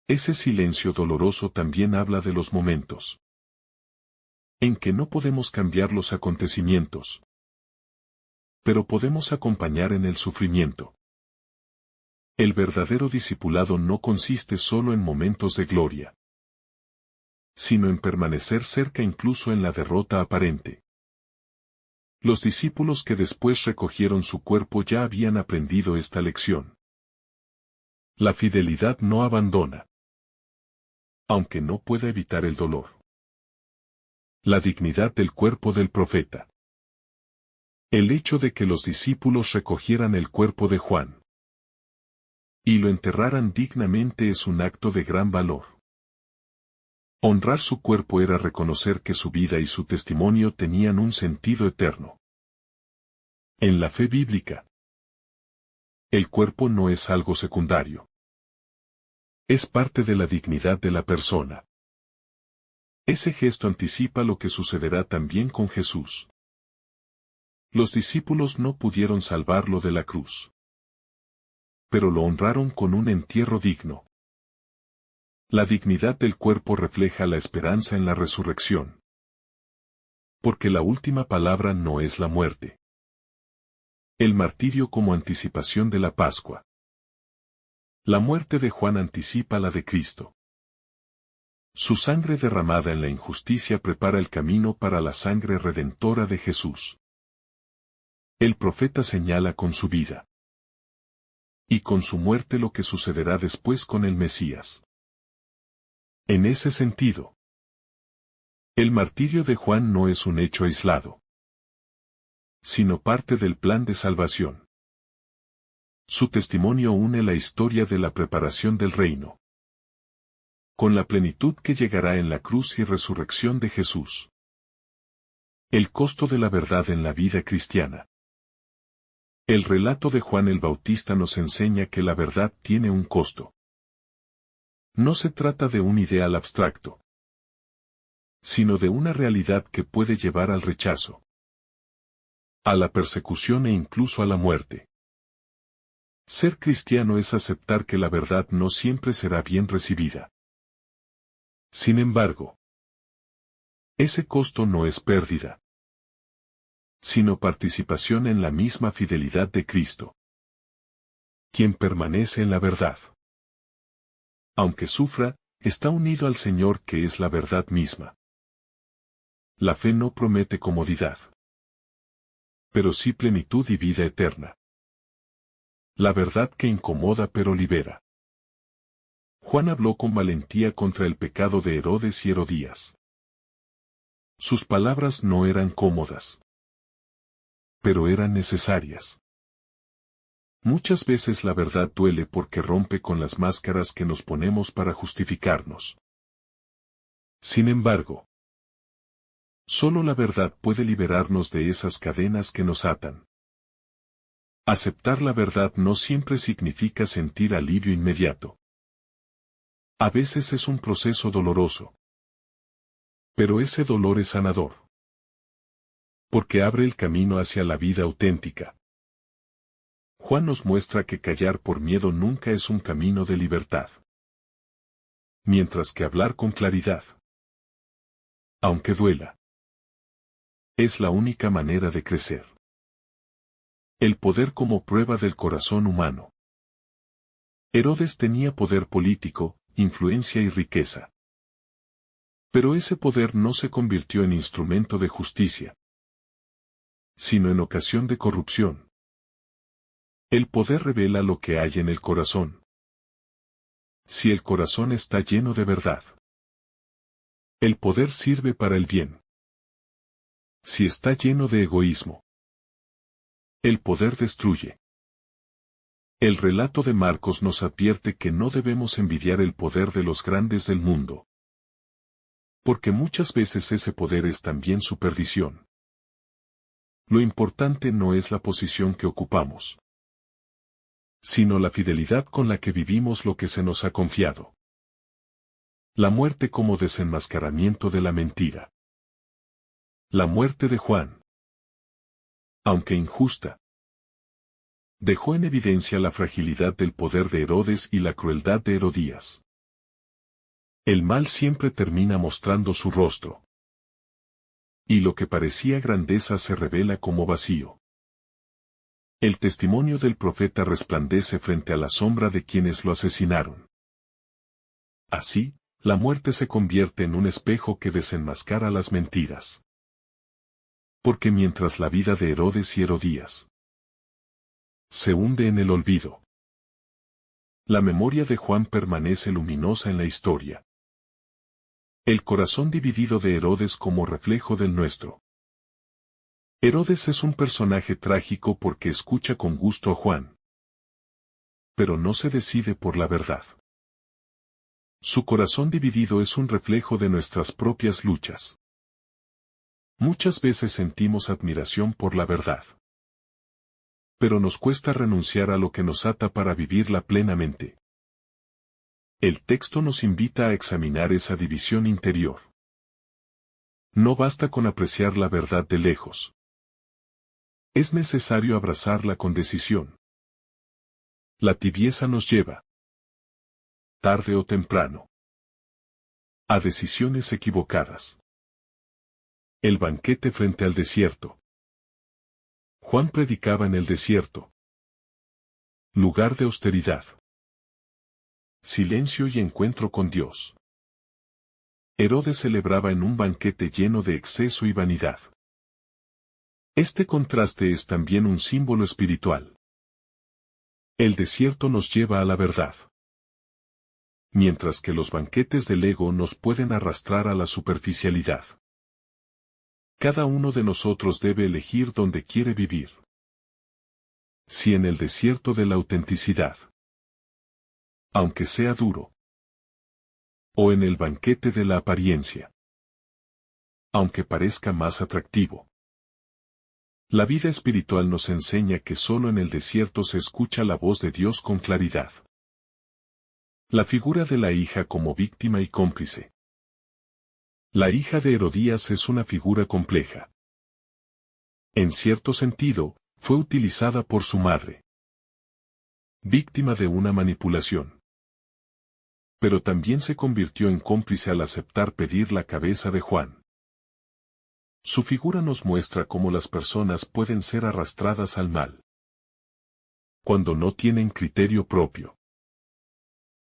Ese silencio doloroso también habla de los momentos en que no podemos cambiar los acontecimientos, pero podemos acompañar en el sufrimiento. El verdadero discipulado no consiste solo en momentos de gloria, sino en permanecer cerca incluso en la derrota aparente. Los discípulos que después recogieron su cuerpo ya habían aprendido esta lección. La fidelidad no abandona, aunque no pueda evitar el dolor. La dignidad del cuerpo del profeta. El hecho de que los discípulos recogieran el cuerpo de Juan y lo enterraran dignamente es un acto de gran valor. Honrar su cuerpo era reconocer que su vida y su testimonio tenían un sentido eterno. En la fe bíblica, el cuerpo no es algo secundario. Es parte de la dignidad de la persona. Ese gesto anticipa lo que sucederá también con Jesús. Los discípulos no pudieron salvarlo de la cruz, pero lo honraron con un entierro digno. La dignidad del cuerpo refleja la esperanza en la resurrección. Porque la última palabra no es la muerte. El martirio como anticipación de la Pascua. La muerte de Juan anticipa la de Cristo. Su sangre derramada en la injusticia prepara el camino para la sangre redentora de Jesús. El profeta señala con su vida y con su muerte lo que sucederá después con el Mesías. En ese sentido, el martirio de Juan no es un hecho aislado, sino parte del plan de salvación. Su testimonio une la historia de la preparación del reino con la plenitud que llegará en la cruz y resurrección de Jesús. El costo de la verdad en la vida cristiana. El relato de Juan el Bautista nos enseña que la verdad tiene un costo. No se trata de un ideal abstracto, sino de una realidad que puede llevar al rechazo, a la persecución e incluso a la muerte. Ser cristiano es aceptar que la verdad no siempre será bien recibida. Sin embargo, ese costo no es pérdida, sino participación en la misma fidelidad de Cristo, quien permanece en la verdad. Aunque sufra, está unido al Señor que es la verdad misma. La fe no promete comodidad, pero sí plenitud y vida eterna. La verdad que incomoda pero libera. Juan habló con valentía contra el pecado de Herodes y Herodías. Sus palabras no eran cómodas, pero eran necesarias. Muchas veces la verdad duele porque rompe con las máscaras que nos ponemos para justificarnos. Sin embargo, solo la verdad puede liberarnos de esas cadenas que nos atan. Aceptar la verdad no siempre significa sentir alivio inmediato. A veces es un proceso doloroso. Pero ese dolor es sanador. Porque abre el camino hacia la vida auténtica. Juan nos muestra que callar por miedo nunca es un camino de libertad. Mientras que hablar con claridad, aunque duela, es la única manera de crecer. El poder como prueba del corazón humano. Herodes tenía poder político, influencia y riqueza. Pero ese poder no se convirtió en instrumento de justicia, sino en ocasión de corrupción. El poder revela lo que hay en el corazón. Si el corazón está lleno de verdad, el poder sirve para el bien. Si está lleno de egoísmo, el poder destruye. El relato de Marcos nos advierte que no debemos envidiar el poder de los grandes del mundo, porque muchas veces ese poder es también su perdición. Lo importante no es la posición que ocupamos, sino la fidelidad con la que vivimos lo que se nos ha confiado. La muerte como desenmascaramiento de la mentira. La muerte de Juan, aunque injusta, dejó en evidencia la fragilidad del poder de Herodes y la crueldad de Herodías. El mal siempre termina mostrando su rostro. Y lo que parecía grandeza se revela como vacío. El testimonio del profeta resplandece frente a la sombra de quienes lo asesinaron. Así, la muerte se convierte en un espejo que desenmascara las mentiras. Porque mientras la vida de Herodes y Herodías se hunde en el olvido, la memoria de Juan permanece luminosa en la historia. El corazón dividido de Herodes como reflejo del nuestro. Herodes es un personaje trágico porque escucha con gusto a Juan, pero no se decide por la verdad. Su corazón dividido es un reflejo de nuestras propias luchas. Muchas veces sentimos admiración por la verdad, pero nos cuesta renunciar a lo que nos ata para vivirla plenamente. El texto nos invita a examinar esa división interior. No basta con apreciar la verdad de lejos. Es necesario abrazarla con decisión. La tibieza nos lleva, tarde o temprano, a decisiones equivocadas. El banquete frente al desierto. Juan predicaba en el desierto. Lugar de austeridad. Silencio y encuentro con Dios. Herodes celebraba en un banquete lleno de exceso y vanidad. Este contraste es también un símbolo espiritual. El desierto nos lleva a la verdad, mientras que los banquetes del ego nos pueden arrastrar a la superficialidad. Cada uno de nosotros debe elegir dónde quiere vivir. Si en el desierto de la autenticidad, aunque sea duro, o en el banquete de la apariencia, aunque parezca más atractivo. La vida espiritual nos enseña que solo en el desierto se escucha la voz de Dios con claridad. La figura de la hija como víctima y cómplice. La hija de Herodías es una figura compleja. En cierto sentido, fue utilizada por su madre. Víctima de una manipulación. Pero también se convirtió en cómplice al aceptar pedir la cabeza de Juan. Su figura nos muestra cómo las personas pueden ser arrastradas al mal, cuando no tienen criterio propio.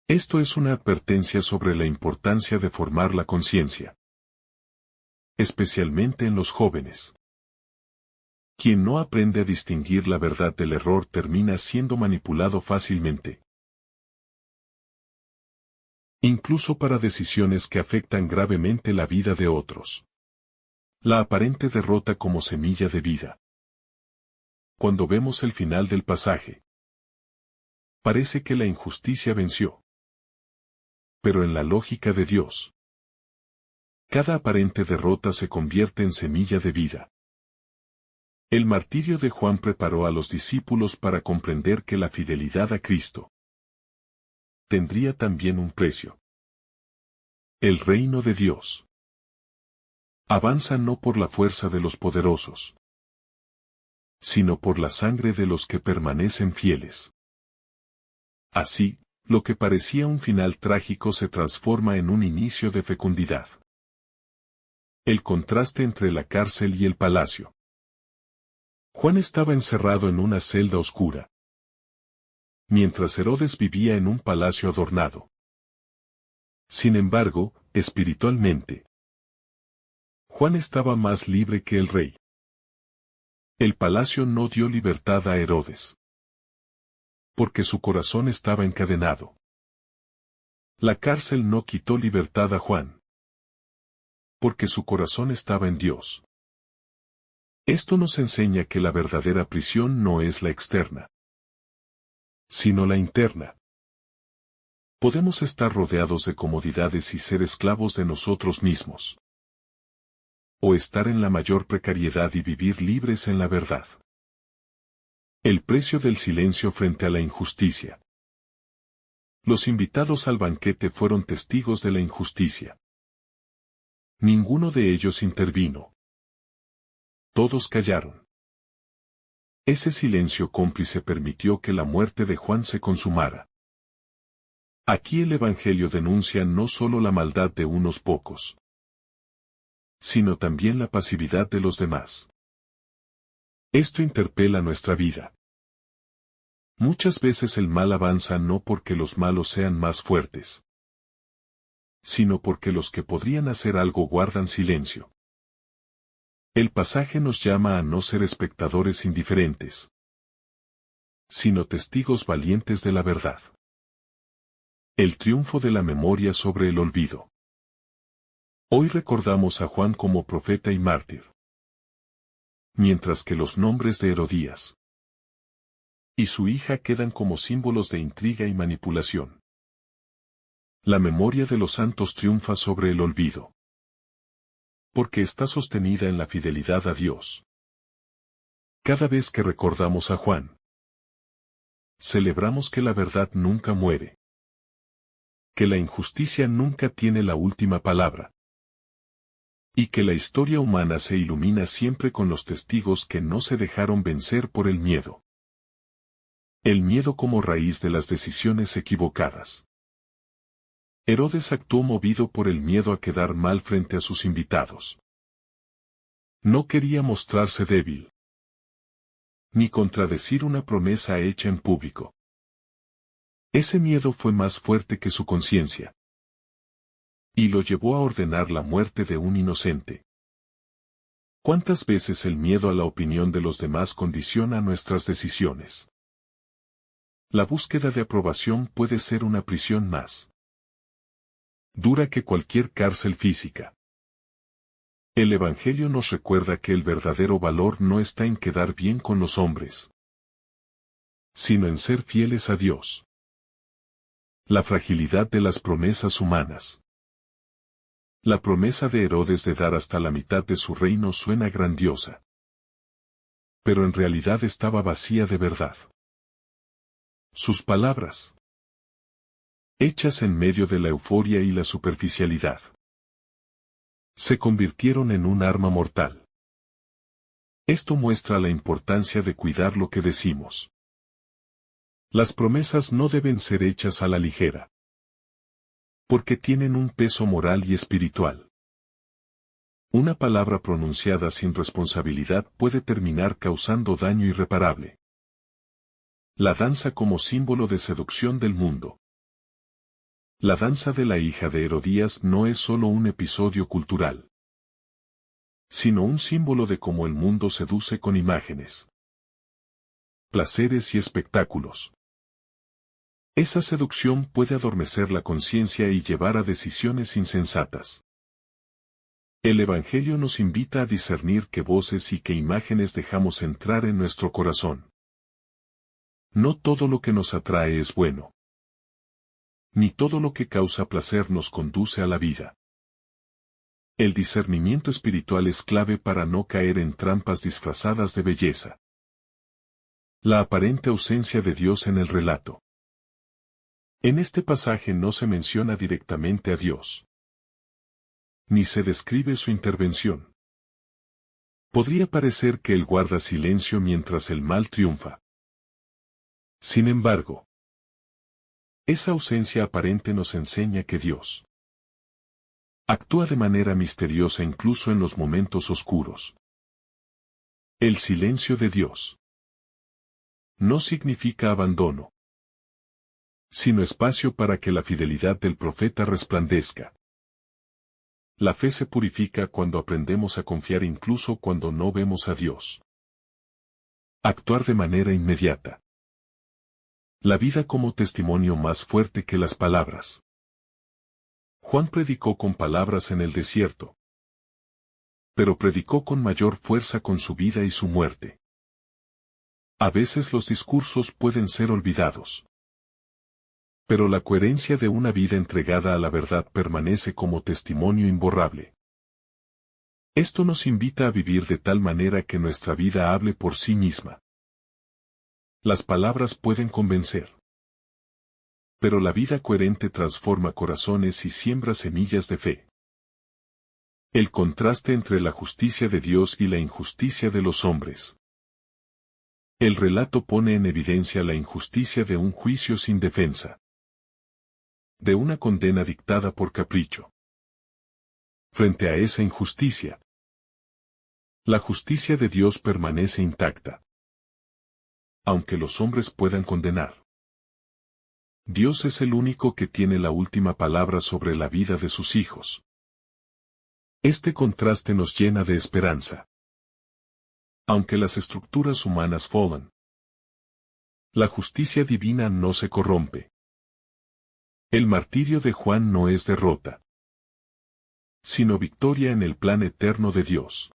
Esto es una advertencia sobre la importancia de formar la conciencia, especialmente en los jóvenes. Quien no aprende a distinguir la verdad del error termina siendo manipulado fácilmente. Incluso para decisiones que afectan gravemente la vida de otros. La aparente derrota como semilla de vida. Cuando vemos el final del pasaje, parece que la injusticia venció. Pero en la lógica de Dios, cada aparente derrota se convierte en semilla de vida. El martirio de Juan preparó a los discípulos para comprender que la fidelidad a Cristo tendría también un precio. El reino de Dios avanza no por la fuerza de los poderosos, sino por la sangre de los que permanecen fieles. Así, lo que parecía un final trágico se transforma en un inicio de fecundidad. El contraste entre la cárcel y el palacio. Juan estaba encerrado en una celda oscura, mientras Herodes vivía en un palacio adornado. Sin embargo, espiritualmente, Juan estaba más libre que el rey. El palacio no dio libertad a Herodes, porque su corazón estaba encadenado. La cárcel no quitó libertad a Juan, porque su corazón estaba en Dios. Esto nos enseña que la verdadera prisión no es la externa, sino la interna. Podemos estar rodeados de comodidades y ser esclavos de nosotros mismos, o estar en la mayor precariedad y vivir libres en la verdad. El precio del silencio frente a la injusticia. Los invitados al banquete fueron testigos de la injusticia. Ninguno de ellos intervino. Todos callaron. Ese silencio cómplice permitió que la muerte de Juan se consumara. Aquí el Evangelio denuncia no solo la maldad de unos pocos, sino también la pasividad de los demás. Esto interpela nuestra vida. Muchas veces el mal avanza no porque los malos sean más fuertes, sino porque los que podrían hacer algo guardan silencio. El pasaje nos llama a no ser espectadores indiferentes, sino testigos valientes de la verdad. El triunfo de la memoria sobre el olvido. Hoy recordamos a Juan como profeta y mártir, mientras que los nombres de Herodías y su hija quedan como símbolos de intriga y manipulación. La memoria de los santos triunfa sobre el olvido, porque está sostenida en la fidelidad a Dios. Cada vez que recordamos a Juan, celebramos que la verdad nunca muere, que la injusticia nunca tiene la última palabra, y que la historia humana se ilumina siempre con los testigos que no se dejaron vencer por el miedo. El miedo como raíz de las decisiones equivocadas. Herodes actuó movido por el miedo a quedar mal frente a sus invitados. No quería mostrarse débil, ni contradecir una promesa hecha en público. Ese miedo fue más fuerte que su conciencia, y lo llevó a ordenar la muerte de un inocente. ¿Cuántas veces el miedo a la opinión de los demás condiciona nuestras decisiones? La búsqueda de aprobación puede ser una prisión más dura que cualquier cárcel física. El Evangelio nos recuerda que el verdadero valor no está en quedar bien con los hombres, sino en ser fieles a Dios. La fragilidad de las promesas humanas. La promesa de Herodes de dar hasta la mitad de su reino suena grandiosa, pero en realidad estaba vacía de verdad. Sus palabras, hechas en medio de la euforia y la superficialidad, se convirtieron en un arma mortal. Esto muestra la importancia de cuidar lo que decimos. Las promesas no deben ser hechas a la ligera, porque tienen un peso moral y espiritual. Una palabra pronunciada sin responsabilidad puede terminar causando daño irreparable. La danza como símbolo de seducción del mundo. La danza de la hija de Herodías no es solo un episodio cultural, sino un símbolo de cómo el mundo seduce con imágenes, placeres y espectáculos. Esa seducción puede adormecer la conciencia y llevar a decisiones insensatas. El Evangelio nos invita a discernir qué voces y qué imágenes dejamos entrar en nuestro corazón. No todo lo que nos atrae es bueno, ni todo lo que causa placer nos conduce a la vida. El discernimiento espiritual es clave para no caer en trampas disfrazadas de belleza. La aparente ausencia de Dios en el relato. En este pasaje no se menciona directamente a Dios, ni se describe su intervención. Podría parecer que Él guarda silencio mientras el mal triunfa. Sin embargo, esa ausencia aparente nos enseña que Dios actúa de manera misteriosa incluso en los momentos oscuros. El silencio de Dios no significa abandono, sino espacio para que la fidelidad del profeta resplandezca. La fe se purifica cuando aprendemos a confiar incluso cuando no vemos a Dios. Actuar de manera inmediata. La vida como testimonio más fuerte que las palabras. Juan predicó con palabras en el desierto, pero predicó con mayor fuerza con su vida y su muerte. A veces los discursos pueden ser olvidados, pero la coherencia de una vida entregada a la verdad permanece como testimonio imborrable. Esto nos invita a vivir de tal manera que nuestra vida hable por sí misma. Las palabras pueden convencer, pero la vida coherente transforma corazones y siembra semillas de fe. El contraste entre la justicia de Dios y la injusticia de los hombres. El relato pone en evidencia la injusticia de un juicio sin defensa, de una condena dictada por capricho. Frente a esa injusticia, la justicia de Dios permanece intacta. Aunque los hombres puedan condenar, Dios es el único que tiene la última palabra sobre la vida de sus hijos. Este contraste nos llena de esperanza. Aunque las estructuras humanas fallan, la justicia divina no se corrompe. El martirio de Juan no es derrota, sino victoria en el plan eterno de Dios.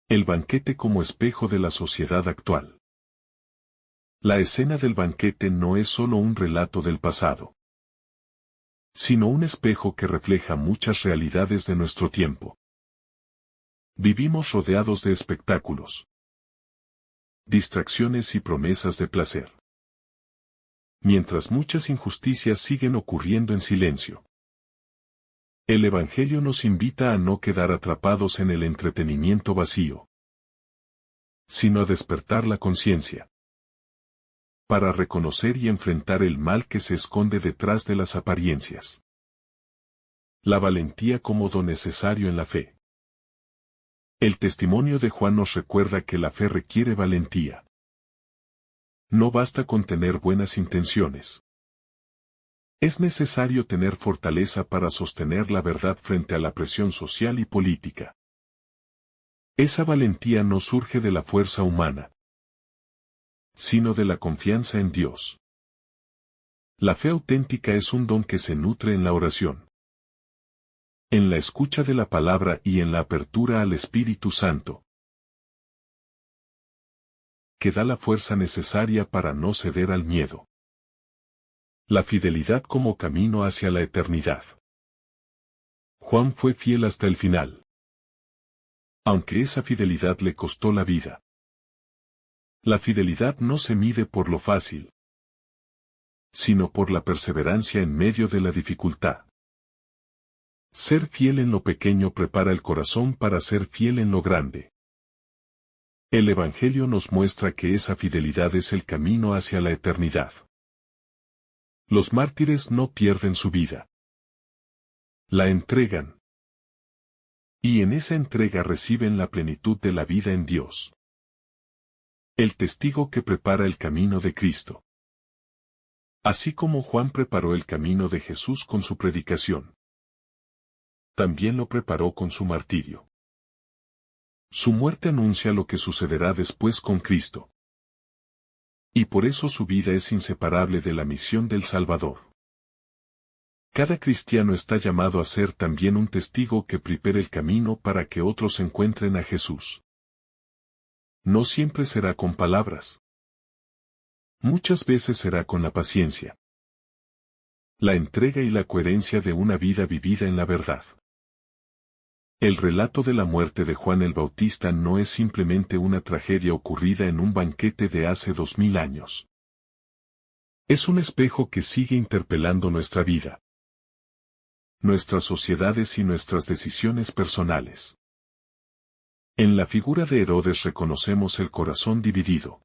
El banquete como espejo de la sociedad actual. La escena del banquete no es solo un relato del pasado, sino un espejo que refleja muchas realidades de nuestro tiempo. Vivimos rodeados de espectáculos, distracciones y promesas de placer, mientras muchas injusticias siguen ocurriendo en silencio. El Evangelio nos invita a no quedar atrapados en el entretenimiento vacío, sino a despertar la conciencia, para reconocer y enfrentar el mal que se esconde detrás de las apariencias. La valentía como don necesario en la fe. El testimonio de Juan nos recuerda que la fe requiere valentía. No basta con tener buenas intenciones. Es necesario tener fortaleza para sostener la verdad frente a la presión social y política. Esa valentía no surge de la fuerza humana, sino de la confianza en Dios. La fe auténtica es un don que se nutre en la oración, en la escucha de la palabra y en la apertura al Espíritu Santo, que da la fuerza necesaria para no ceder al miedo. La fidelidad como camino hacia la eternidad. Juan fue fiel hasta el final, aunque esa fidelidad le costó la vida. La fidelidad no se mide por lo fácil, sino por la perseverancia en medio de la dificultad. Ser fiel en lo pequeño prepara el corazón para ser fiel en lo grande. El Evangelio nos muestra que esa fidelidad es el camino hacia la eternidad. Los mártires no pierden su vida. La entregan. Y en esa entrega reciben la plenitud de la vida en Dios. El testigo que prepara el camino de Cristo. Así como Juan preparó el camino de Jesús con su predicación, también lo preparó con su martirio. Su muerte anuncia lo que sucederá después con Cristo. Y por eso su vida es inseparable de la misión del Salvador. Cada cristiano está llamado a ser también un testigo que prepare el camino para que otros encuentren a Jesús. No siempre será con palabras. Muchas veces será con la paciencia, la entrega y la coherencia de una vida vivida en la verdad. El relato de la muerte de Juan el Bautista no es simplemente una tragedia ocurrida en un banquete de hace 2000 años. Es un espejo que sigue interpelando nuestra vida, nuestras sociedades y nuestras decisiones personales. En la figura de Herodes reconocemos el corazón dividido,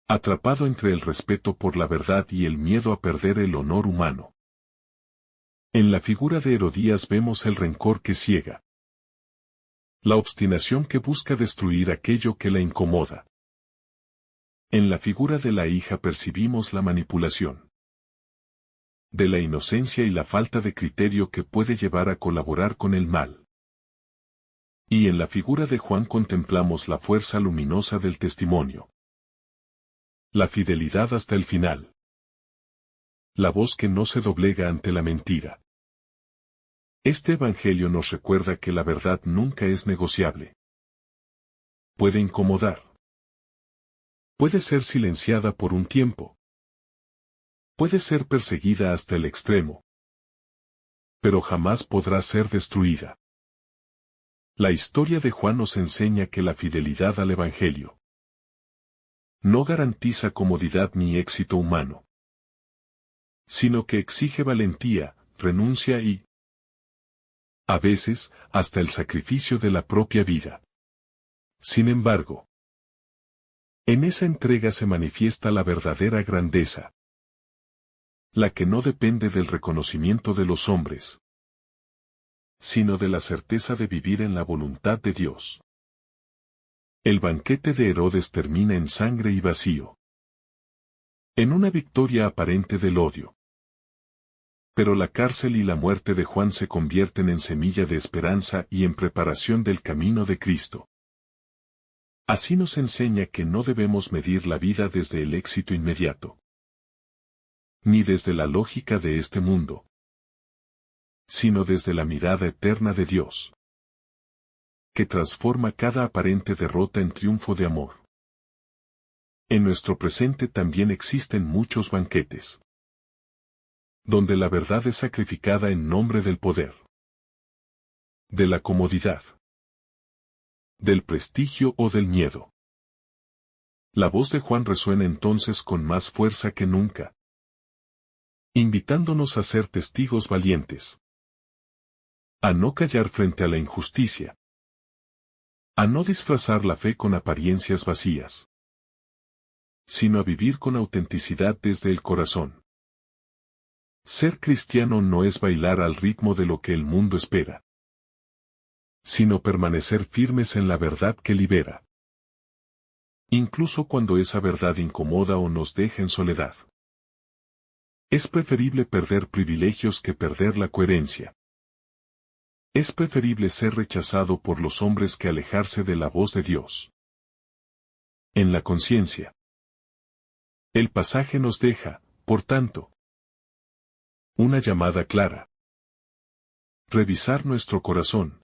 atrapado entre el respeto por la verdad y el miedo a perder el honor humano. En la figura de Herodías vemos el rencor que ciega, la obstinación que busca destruir aquello que la incomoda. En la figura de la hija percibimos la manipulación, de la inocencia y la falta de criterio que puede llevar a colaborar con el mal. Y en la figura de Juan contemplamos la fuerza luminosa del testimonio, la fidelidad hasta el final, la voz que no se doblega ante la mentira. Este Evangelio nos recuerda que la verdad nunca es negociable. Puede incomodar. Puede ser silenciada por un tiempo. Puede ser perseguida hasta el extremo. Pero jamás podrá ser destruida. La historia de Juan nos enseña que la fidelidad al Evangelio no garantiza comodidad ni éxito humano, sino que exige valentía, renuncia y, a veces, hasta el sacrificio de la propia vida. Sin embargo, en esa entrega se manifiesta la verdadera grandeza, la que no depende del reconocimiento de los hombres, sino de la certeza de vivir en la voluntad de Dios. El banquete de Herodes termina en sangre y vacío, en una victoria aparente del odio. Pero la cárcel y la muerte de Juan se convierten en semilla de esperanza y en preparación del camino de Cristo. Así nos enseña que no debemos medir la vida desde el éxito inmediato, ni desde la lógica de este mundo, sino desde la mirada eterna de Dios, que transforma cada aparente derrota en triunfo de amor. En nuestro presente también existen muchos banquetes, donde la verdad es sacrificada en nombre del poder, de la comodidad, del prestigio o del miedo. La voz de Juan resuena entonces con más fuerza que nunca, invitándonos a ser testigos valientes, a no callar frente a la injusticia, a no disfrazar la fe con apariencias vacías, sino a vivir con autenticidad desde el corazón. Ser cristiano no es bailar al ritmo de lo que el mundo espera, sino permanecer firmes en la verdad que libera, incluso cuando esa verdad incomoda o nos deja en soledad. Es preferible perder privilegios que perder la coherencia. Es preferible ser rechazado por los hombres que alejarse de la voz de Dios. En la conciencia. El pasaje nos deja, por tanto, una llamada clara. Revisar nuestro corazón.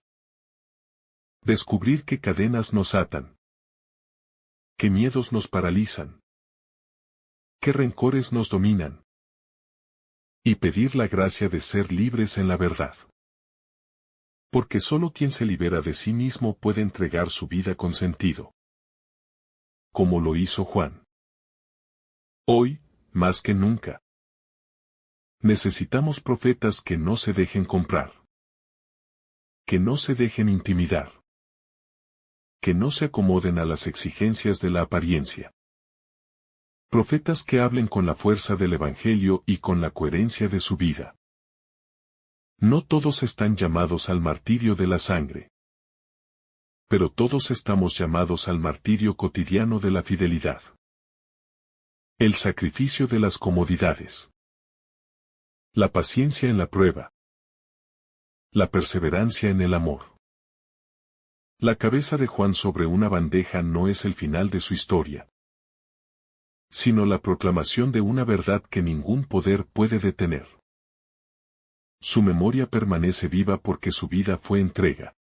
Descubrir qué cadenas nos atan, qué miedos nos paralizan, qué rencores nos dominan, y pedir la gracia de ser libres en la verdad. Porque solo quien se libera de sí mismo puede entregar su vida con sentido, como lo hizo Juan. Hoy, más que nunca, necesitamos profetas que no se dejen comprar, que no se dejen intimidar, que no se acomoden a las exigencias de la apariencia. Profetas que hablen con la fuerza del Evangelio y con la coherencia de su vida. No todos están llamados al martirio de la sangre, pero todos estamos llamados al martirio cotidiano de la fidelidad. El sacrificio de las comodidades. La paciencia en la prueba. La perseverancia en el amor. La cabeza de Juan sobre una bandeja no es el final de su historia, sino la proclamación de una verdad que ningún poder puede detener. Su memoria permanece viva porque su vida fue entrega.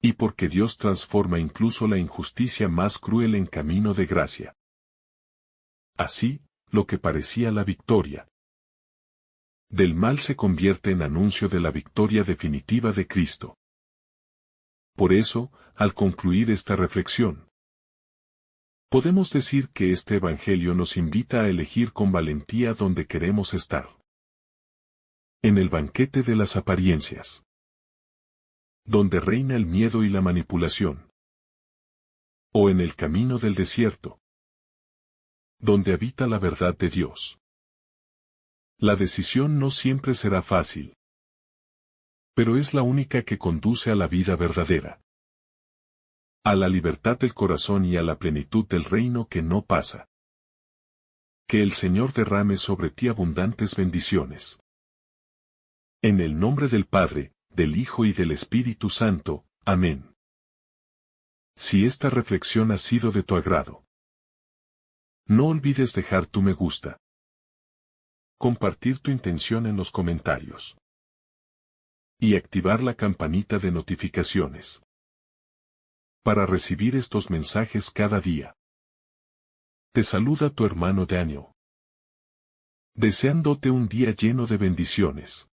Y porque Dios transforma incluso la injusticia más cruel en camino de gracia. Así, lo que parecía la victoria del mal se convierte en anuncio de la victoria definitiva de Cristo. Por eso, al concluir esta reflexión, podemos decir que este Evangelio nos invita a elegir con valentía dónde queremos estar. En el banquete de las apariencias, donde reina el miedo y la manipulación. O en el camino del desierto, donde habita la verdad de Dios. La decisión no siempre será fácil, pero es la única que conduce a la vida verdadera, a la libertad del corazón y a la plenitud del reino que no pasa. Que el Señor derrame sobre ti abundantes bendiciones. En el nombre del Padre, del Hijo y del Espíritu Santo. Amén. Si esta reflexión ha sido de tu agrado, no olvides dejar tu me gusta, compartir tu intención en los comentarios y activar la campanita de notificaciones para recibir estos mensajes cada día. Te saluda tu hermano Daniel, deseándote un día lleno de bendiciones.